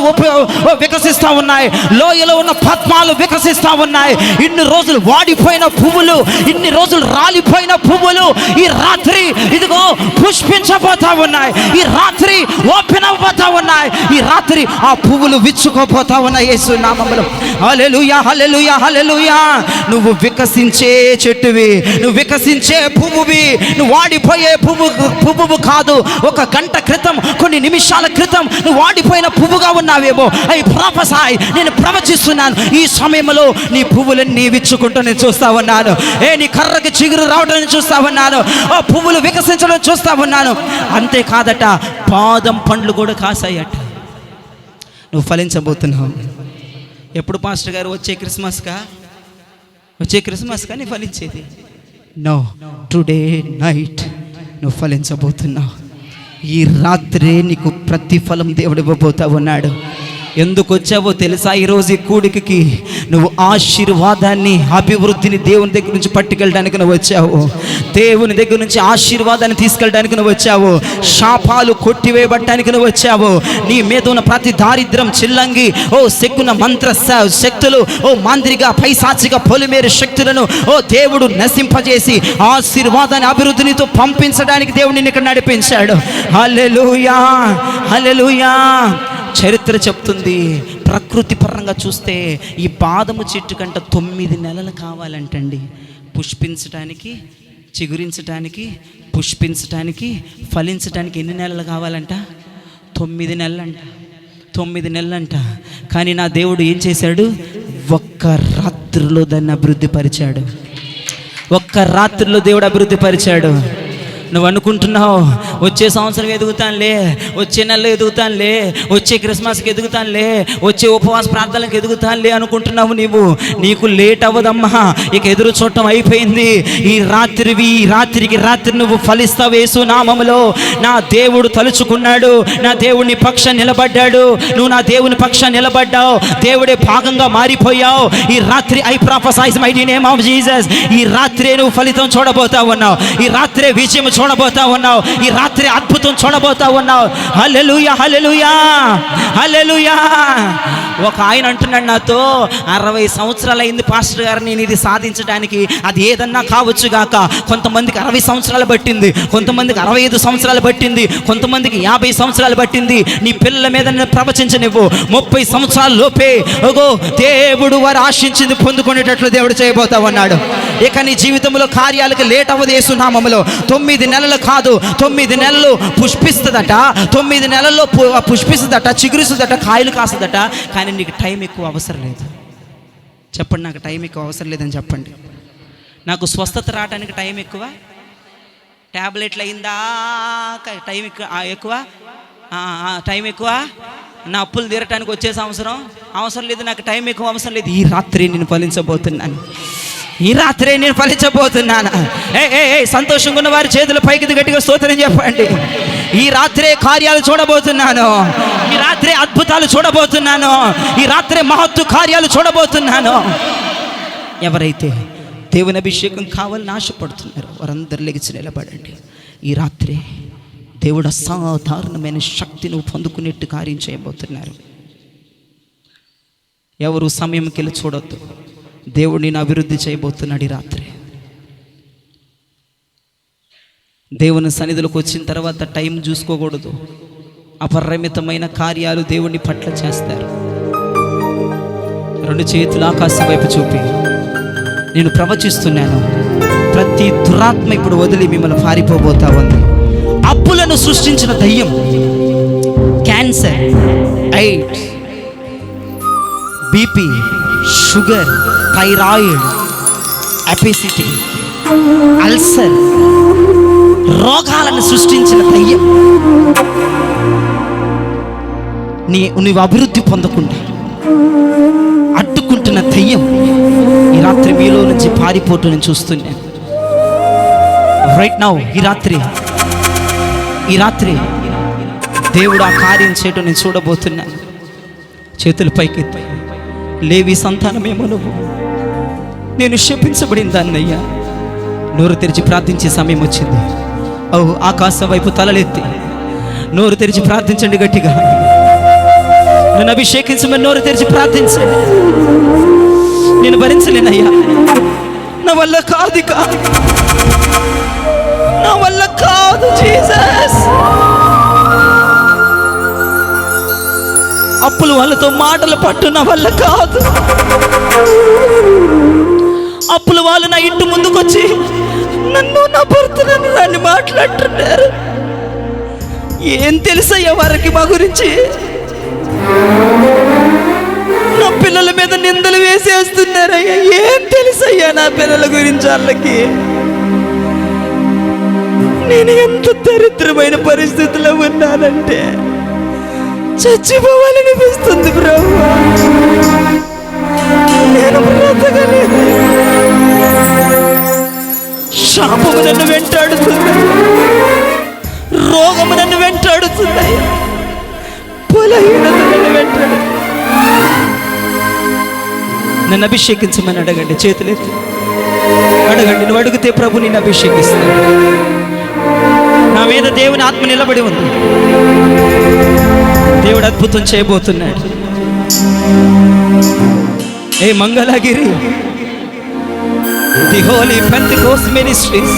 వికసిస్తూ ఉన్నాయి. లోయలో ఉన్న పద్మాలు వికసిస్తూ ఉన్నాయి. ఇన్ని రోజులు వాడిపోయిన పువ్వులు, ఇన్ని రోజులు రాలిపోయిన పువ్వులు ఈ రాత్రి ఇదిగో పుష్పించబోతా ఉన్నాయి. ఈ రాత్రి ఓపెన్ అవ్వ విరగబోతా ఉన్నాయి. ఈ రాత్రి ఆ పువ్వులు విచ్చుకోపోతా ఉన్నాయి యేసు నామములో. హల్లెలూయా, హల్లెలూయా, హల్లెలూయా. నువ్వు వికసించే చెట్టువి, నువ్వు వికసించే పువ్వువి, నువ్వు వాడిపోయే పువ్వు కాదు. ఒక గంట క్రితం, కొన్ని నిమిషాల క్రితం నువ్వు వాడిపోయిన పువ్వుగా ఉన్నావేమో. అయి ప్రొఫెసర్, నేను ప్రవచిస్తున్నాను, ఈ సమయంలో నీ పువ్వులన్నీ విచ్చుకుంటూ నేను చూస్తా ఉన్నాను. నీ కర్రకి చిగురు రావడం నేను చూస్తా ఉన్నాను. ఆ పువ్వులు వికసించడం చూస్తా ఉన్నాను. అంతేకాదట, బాదం పండ్లు కూడా కాసాయట. నువ్వు ఫలించబోతున్నావు. ఎప్పుడు పాస్టర్ గారు? వచ్చే క్రిస్మస్కా నీ ఫలించేది? నో, టుడే నైట్ నువ్వు ఫలించబోతున్నావు. ఈ రాత్రే నీకు ప్రతిఫలం దేవుడు ఇవ్వబోతా ఉన్నాడు. ఎందుకు వచ్చావో తెలుసా? ఈరోజు ఈ కూడికి నువ్వు ఆశీర్వాదాన్ని, అభివృద్ధిని దేవుని దగ్గర నుంచి పట్టుకెళ్ళడానికి నువ్వు వచ్చావు. దేవుని దగ్గర నుంచి ఆశీర్వాదాన్ని తీసుకెళ్ళడానికి నువ్వు వచ్చావు. శాపాలు కొట్టివేయబట్టడానికి నువ్వు వచ్చావు. నీ మీద ఉన్న ప్రతి దారిద్ర్యం చిల్లంగి, సెగ్గున మంత్ర శక్తులు, మాంత్రిక పైశాచిక పొలిమేరు శక్తులను దేవుడు నశింపజేసి ఆశీర్వాదాన్ని, అభివృద్ధినితో పంపించడానికి దేవుడు నిన్ను ఇక్కడ నడిపించాడు. హల్లెలూయా, హల్లెలూయా. చరిత్ర చెప్తుంది, ప్రకృతి పరంగా చూస్తే ఈ బాదము చెట్టు కంట 9 నెలలు కావాలంటండి పుష్పించడానికి, చిగురించడానికి, పుష్పించడానికి, ఫలించడానికి. ఎన్ని నెలలు కావాలంట? 9 నెలలంట. 9 నెలలంట. కానీ నా దేవుడు ఏం చేశాడు? ఒక్క రాత్రిలో దాన్ని అభివృద్ధి పరిచాడు. ఒక్క రాత్రిలో దేవుడు అభివృద్ధి పరిచాడు. నువ్వు అనుకుంటున్నావు, వచ్చే సంవత్సరం ఎదుగుతానులే, వచ్చే నెలలో ఎదుగుతానులే, వచ్చే క్రిస్మస్కి ఎదుగుతానులే, వచ్చే ఉపవాస ప్రార్థనలకు ఎదుగుతానులే అనుకుంటున్నావు. నీకు లేట్ అవ్వదమ్మా. ఇక ఎదురు చూడటం అయిపోయింది. ఈ రాత్రికి నువ్వు ఫలిస్తావు యేసు నామములో. నా దేవుడు తలుచుకున్నాడు. నా దేవుని పక్షం నిలబడ్డాడు. నువ్వు నా దేవుని పక్షం నిలబడ్డావు. దేవుడే భాగంగా మారిపోయావు. ఈ రాత్రి I prophesy mighty name of Jesus. ఈ రాత్రే నువ్వు ఫలితం చూడబోతా ఉన్నావు. ఈ రాత్రే విజయం చూడబోతా ఉన్నావు. ఈ రాత్రి అద్భుతం చూడబోతా ఉన్నావు. హల్లెలూయా, హల్లెలూయా, హల్లెలూయా. ఒక ఆయన అంటున్నాడు నాతో, 60 సంవత్సరాలు అయింది పాస్టర్ గారు నేను ఇది సాధించడానికి. అది ఏదన్నా కావచ్చు గాక. కొంతమందికి 60 సంవత్సరాలు పట్టింది, కొంతమందికి 65 సంవత్సరాలు పట్టింది, కొంతమందికి 50 సంవత్సరాలు పట్టింది. నీ పిల్లల మీద నేను ప్రవచించనివ్వు. 30 సంవత్సరాల లోపే దేవుడు వారు ఆశించింది పొందుకునేటట్లు దేవుడు చేయబోతా ఉన్నాడు. ఇక నీ జీవితంలో కార్యాలకు లేట్ అవ్వదు యేసు నామములో. 9 నెలలు కాదు, 9 నెలలు పుష్పిస్తుందట. 9 నెలల్లో పుష్పిస్తుందట, చిగురిస్తుందట, కాయలు కాస్తుందట. కానీ నీకు టైం ఎక్కువ అవసరం లేదు. చెప్పండి, నాకు టైం ఎక్కువ అవసరం లేదని చెప్పండి. నాకు స్వస్థత రావడానికి టైం ఎక్కువ, ట్యాబ్లెట్లు అయిందా టైం ఎక్కువ, టైం ఎక్కువ. నా అప్పులు తీరటానికి వచ్చే అవసరం లేదు. నాకు టైం ఎక్కువ అవసరం లేదు. ఈ రాత్రి నేను ఫలించబోతున్నాను. ఈ రాత్రే నేను ఫలించబోతున్నాను. సంతోషంగా ఉన్న వారి చేతులు పైకి గట్టిగా స్తోత్రం చెప్పండి. ఈ రాత్రే కార్యాలు చూడబోతున్నాను. ఈ రాత్రే అద్భుతాలు చూడబోతున్నాను. ఈ రాత్రే మహత్తు కార్యాలు చూడబోతున్నాను. ఎవరైతే దేవుని అభిషేకం కావాలని ఆశపడుతున్నారో వారందరూ లెగిచి నిలబడండి. ఈ రాత్రే దేవుడు అసాధారణమైన శక్తిని పొందుకునేట్టు కార్యం చేయబోతున్నారు. ఎవరు సమయంకి వెళ్ళి చూడొద్దు. దేవుడు నేను అభివృద్ధి చేయబోతున్నాడు. ఈ రాత్రి దేవుని సన్నిధిలోకి వచ్చిన తర్వాత టైం చూసుకోకూడదు. అపరిమితమైన కార్యాలు దేవుని పట్ల చేస్తారు. 2 చేతులు ఆకాశం వైపు చూపి నేను ప్రవచిస్తున్నాను. ప్రతి దురాత్మ ఇప్పుడు వదిలి మిమ్మల్ని పారిపోబోతా ఉంది. అప్పులను సృష్టించిన దయ్యం, cancer, AIDS, BP, sugar, thyroid, ఎపిసిటీ, అల్సర్ రోగాలను సృష్టించిన దయ్యం నీవు అభివృద్ధి పొందకుండా అడ్డుకుంటున్న దయ్యం ఈ రాత్రి మీలో నుంచి పారిపోతూ నేను చూస్తున్నాను. రైట్ నౌ ఈ రాత్రి దేవుడు ఆ కార్యం చేయటం నేను చూడబోతున్నాను. చేతులు పైకి లేవి సంతానమేమో నువ్వు, నేను శపించబడిన దాన్నయ్యా. నోరు తెరిచి ప్రార్థించే సమయం వచ్చింది. ఆకాశం వైపు తలలెత్తి నోరు తెరిచి ప్రార్థించండి గట్టిగా. నన్ను అభిషేకించమని నోరు తెరిచి ప్రార్థించండి. నేను భరించలేనయ్యా, నా వల్ల కాదు, నా వల్ల కాదు జీసస్. అప్పులు వాళ్ళతో మాటలు పట్టు నా వల్ల కాదు. అప్పులు వాళ్ళు నా ఇంటి ముందుకొచ్చి నన్ను నా భర్తను నన్ను మాట్లాడుతున్నారు. ఏం తెలుసయ్యా వారికి మా గురించి? నా పిల్లల మీద నిందలు వేసేస్తున్నారయ్యా. ఏం తెలుసయ్యా నా పిల్లల గురించి వాళ్ళకి? నేను ఎంత దరిద్రమైన పరిస్థితిలో ఉన్నానంటే చచ్చిపోవాలనిపిస్తుంది ప్రభువా. నేను బ్రతకలేదు. శాపము నన్ను వెంటాడుతుంది, రోగము నన్ను వెంటాడుతుంది, బలహీనత నన్ను వెంటాడు. నన్ను అభిషేకించమని అడగండి. చేతులెత్తి అడగండి. నువ్వు అడిగితే ప్రభు నిన్ను అభిషేకిస్తాడు. నా మీద దేవుని ఆత్మ నిలబడి ఉంది. దేవుడు అద్భుతం చేయబోతున్నాడు. ఏ Mangalagiri the holy Pentecost ministries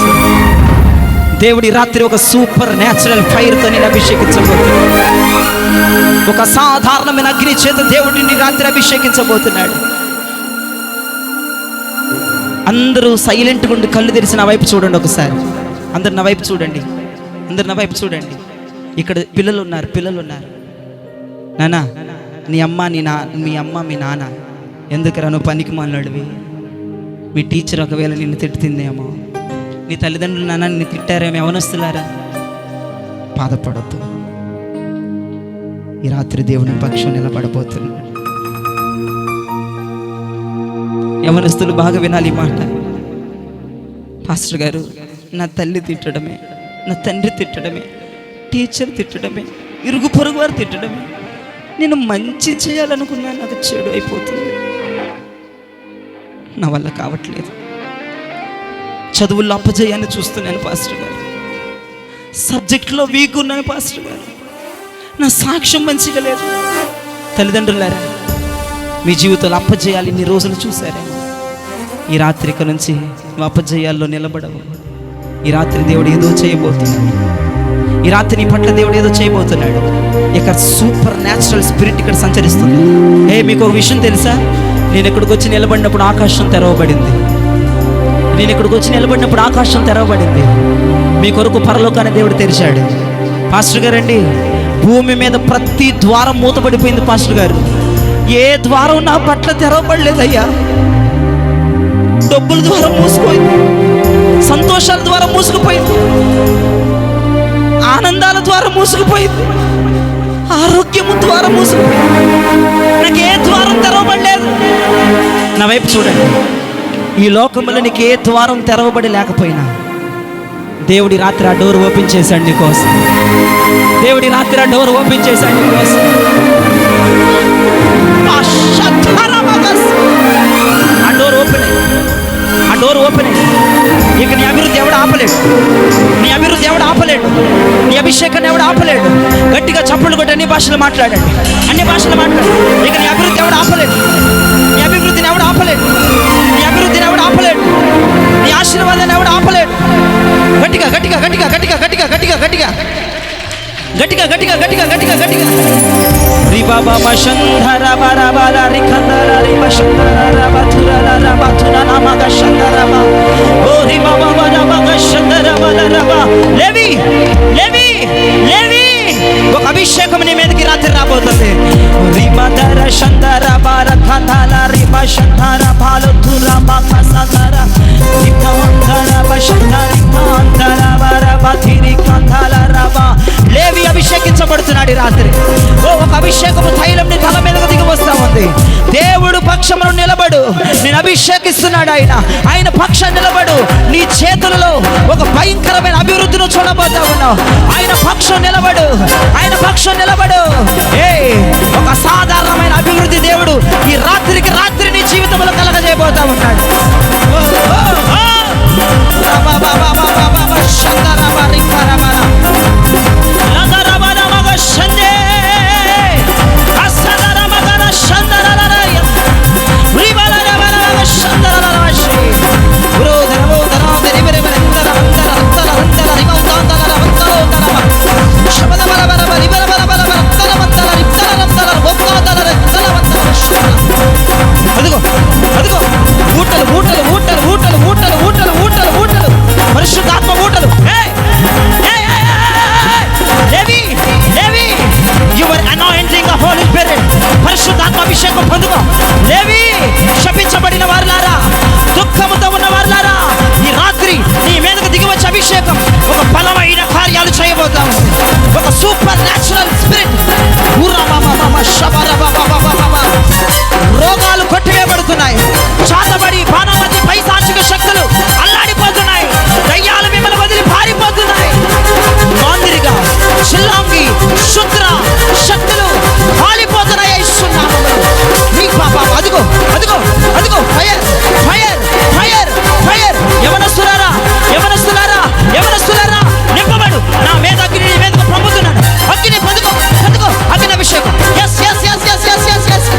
దేవుడి రాత్రి ఒక సూపర్ న్యాచురల్ ఫైర్తో నేను అభిషేకించబోతున్నాడు. ఒక సాధారణమైన అగ్ని చేత దేవుడిని రాత్రి అభిషేకించబోతున్నాడు. అందరూ సైలెంట్గా ఉండి కళ్ళు తెరిచి నా వైపు చూడండి. ఒకసారి అందరు నా వైపు చూడండి. అందరు నా వైపు చూడండి. ఇక్కడ పిల్లలు ఉన్నారు. నానా, మీ అమ్మ మీ నాన్న ఎందుకురా నువ్వు పనికి మాట్లాడివి? మీ టీచర్ ఒకవేళ నిన్ను తిట్టుతుందేమో, నీ తల్లిదండ్రులు నాన్న నిన్ను తిట్టారేమో, యవనస్తులారా బాధపడద్దు. ఈ రాత్రి దేవుని పక్షం నిలబడబోతున్నాడు. యవనస్తులు బాగా వినాలి ఈ మాట. పాస్టర్ గారు, నా తల్లి తిట్టడమే, నా తండ్రి తిట్టడమే, టీచర్ తిట్టడమే, ఇరుగు పొరుగు వారు తిట్టడమే, నేను మంచి చేయాలనుకున్నాను, నాకు చెడు అయిపోతుంది, నా వల్ల కావట్లేదు. చదువుల్లో అప్పజేయాన్ని చూస్తున్నాను పాస్టర్ గారు, సబ్జెక్టులో వీక్ ఉన్నాను పాస్టర్ గారు, నా సాక్ష్యం మంచిగా లేదు. తల్లిదండ్రులారా, మీ జీవితంలో అప్పజేయాలి ఇన్ని రోజులు చూసారా? ఈ రాత్రిక నుంచి నువ్వు అప్పజేయాల్లో నిలబడవు. ఈ రాత్రి దేవుడు ఏదో చేయబోతున్నాడు. ఈ రాత్రి నీ పట్ల దేవుడు ఏదో చేయబోతున్నాడు. ఇక్కడ సూపర్ న్యాచురల్ స్పిరిట్ ఇక్కడ సంచరిస్తుంది. మీకు ఒక విషయం తెలుసా? నేను ఇక్కడికి వచ్చి నిలబడినప్పుడు ఆకాశం తెరవబడింది. ఆకాశం తెరవబడింది. మీ కొరకు పరలోకాన్ని దేవుడు తెరిచాడు. పాస్టర్ గారండి, భూమి మీద ప్రతి ద్వారం మూతపడిపోయింది పాస్టర్ గారు. ఏ ద్వారం నా పట్ల తెరవబడలేదయ్యా. డబ్బుల ద్వారా మూసుకుపోయింది, సంతోషాల ద్వారా మూసుకుపోయింది, ఆనందాల ద్వారా మూసుకుపోయింది, ఆరోగ్యము ద్వారా మూసుకుపోయింది. నాకు ఏ ద్వారం తెరవబడలేదు. నా వైపు చూడండి. ఈ లోకంలో నీకు ఏ ద్వారం తెరవబడి లేకపోయినా దేవుడి రాత్రి ఆ డోర్ ఓపెన్ చేశాడు నీకోసం. దేవుడి రాత్రి ఆ డోర్ ఓపెన్ చేశాడు నీకోసం. ఆ డోర్ ఓపెన్ అయ్యి ఇక నీ అభివృద్ధి ఎవడు ఆపలేడు. నీ అభిషేకాన్ని ఎవడు ఆపలేడు. గట్టిగా చప్పుళ్ళు కొట్టి అన్ని భాషలు మాట్లాడండి. ఇక నీ అభివృద్ధి ఎవడు ఆపలేడు. నీ అభివృద్ధిని ఎవడు ఆపలేడు. నీ ఆశీర్వాదాన్ని ఎవడు ఆపలేడు. గట్టిగా రిబాబా మషంధర బరబల రిఖందర రిబషంధర బతురల రబతున నమగ షందరబ ఓ రిబాబా బరబగ షందర బలరబ. లేవి ఒక అభిషేకం నీ మీదకి రాత్రి రాబోతుంది. రిబదర షందర బరఖందల రిబషంధర బాలుతుర బఖసదర రిఖందర బషందర రిఖందర బరబతిరి కందల రబ. లేవి అభిషేకించబడుతున్నాడు ఈ రాత్రి. ఒక అభిషేకము తైలం నీ తల మీదకు దిగి వస్తా ఉంది. దేవుడు పక్షమును నిలబడు. నేను అభిషేకిస్తున్నాడు ఆయన పక్షం నిలబడు. నీ చేతులలో ఒక భయంకరమైన అభివృద్ధిని చూడబోతా ఉన్నావు. ఆయన పక్షం నిలబడు. ఒక సాధారణమైన అభివృద్ధి దేవుడు ఈ రాత్రి నీ జీవితంలో కలగజేయబోతా ఉన్నాడు. పొందుకో. లేవి, శపించబడిన వారులారా, దుఃఖముతో ఉన్న వారులారా, ఈ రాత్రి నీ మీదకు దిగి వచ్చే అభిషేకం ఒక బలమైన కార్యాలు చేయబోతాము. ఒక సూపర్ న్యాచురల్ స్పిరిట్. రోగాలు కొట్టివేయబడుతున్నాయి. చాతబడి బాణమతి పైశాచిక శక్తులు అల్లాడిపోతున్నాయి. దయ్యాలు మిమ్మల్ని వదిలి పారిపోతున్నాయి. మాందిరిగా, చిల్లాంగి, శుద్ర శక్తులు పాలిపోతున్నాయి. ఇస్తున్నాము నీ పాప. అదిగో అదిగో అదిగో, ఫైర్ ఫైర్ ఫైర్ ఫైర్. యవనస్తులారా, యవనస్తులారా, యవనస్తులారా, నింపబడు. నా మీద అగ్ని నీ మీదకు పంపుతున్నాను. అగ్ని పొందుకో, పొందుకో అగ్ని అభిషేకం. ఎస్ ఎస్ ఎస్ ఎస్ ఎస్ ఎస్ ఎస్.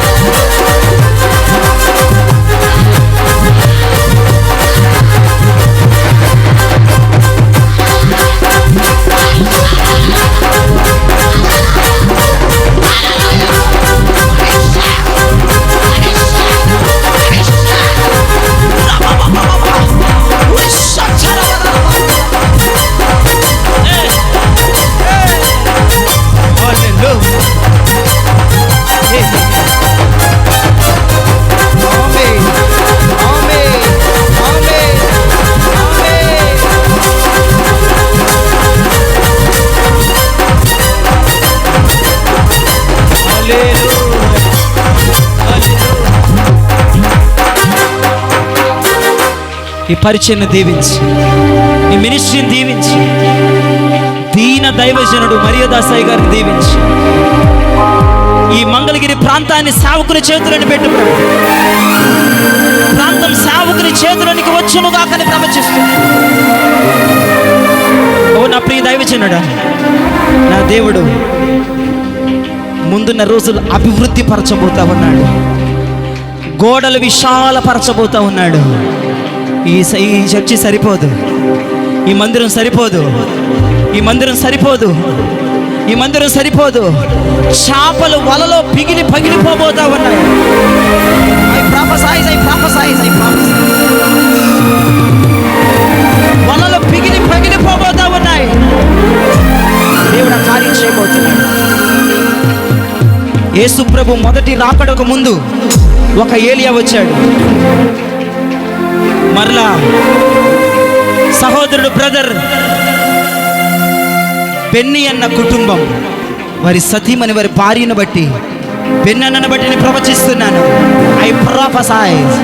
ఈ పరిచయను దీవించి, ఈ మినిస్ట్రీని దీవించి, దీన దైవజనుడు మరియదాసాయి గారిని దీవించి, ఈ మంగళగిరి ప్రాంతాన్ని సేవకుని చేతులను పెట్టుకున్నాడు. ప్రాంతం సేవకుని చేతులనికి వచ్చునుగాకని ప్రవచిస్తుంది. ఓ నా ప్రియ దైవజనుడా, నా దేవుడు ముందున్న రోజులు అభివృద్ధి పరచబోతా ఉన్నాడు. గోడలు విశాలపరచబోతా ఉన్నాడు. ఈ చర్చి సరిపోదు, ఈ మందిరం సరిపోదు, ఈ మందిరం సరిపోదు, ఈ మందిరం సరిపోదు. చేపలు వలలో పగిలిపోబోతా ఉన్నాయి. వలలో పగిలిపోబోతా ఉన్నాయి. దేవుడు కార్యం చేయబోతున్నాడు. యేసు ప్రభు మొదటి రాకడకు ముందు ఒక ఏలియా వచ్చాడు. మరలా సహోదరుడు బ్రదర్ బెన్నీ అన్న కుటుంబం, వారి సతీమణి, వారి భార్యను బట్టి, బెన్నన్నను బట్టి నేను ప్రవచిస్తున్నాను. ఐ ప్రొఫెసైజ్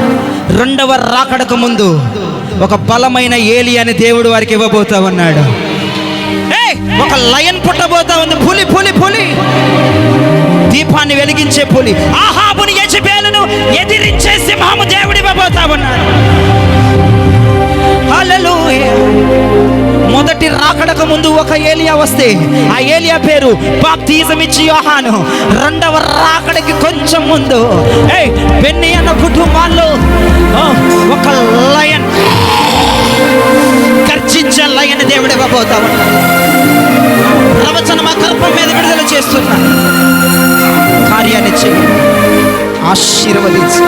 రెండవ రాకడకు ముందు ఒక బలమైన ఏలియాని దేవుడు వారికి ఇవ్వబోతా ఉన్నాడు. ఒక లయన్ పుట్టబోతా ఉంది. పులి పులి పులి, దీపాన్ని వెలిగించే పులి. ఆహాబుని, యెజెబెలును ఎదిరించే సింహము దేవుడు ఇవ్వబోతా ఉన్నాడు. హల్లెలూయా. మొదటి రాకడకు ముందు ఒక ఏలియా వస్తే ఆ ఏలియా పేరు బాప్తిజం ఇచ్చి యోహాను. రెండవ రాకడకి కొంచెం ముందు బెన్నీ అన్న కుటుంబాల్లో ఒక లయన్, గర్జించే లయన్ దేవుడు ఇవ్వబోతా ఉన్నాడు. ప్రవచనం ఆ గర్భం మీద విడుదల చేస్తున్నా. కార్యాన్ని చేయి, ఆశీర్వదించు.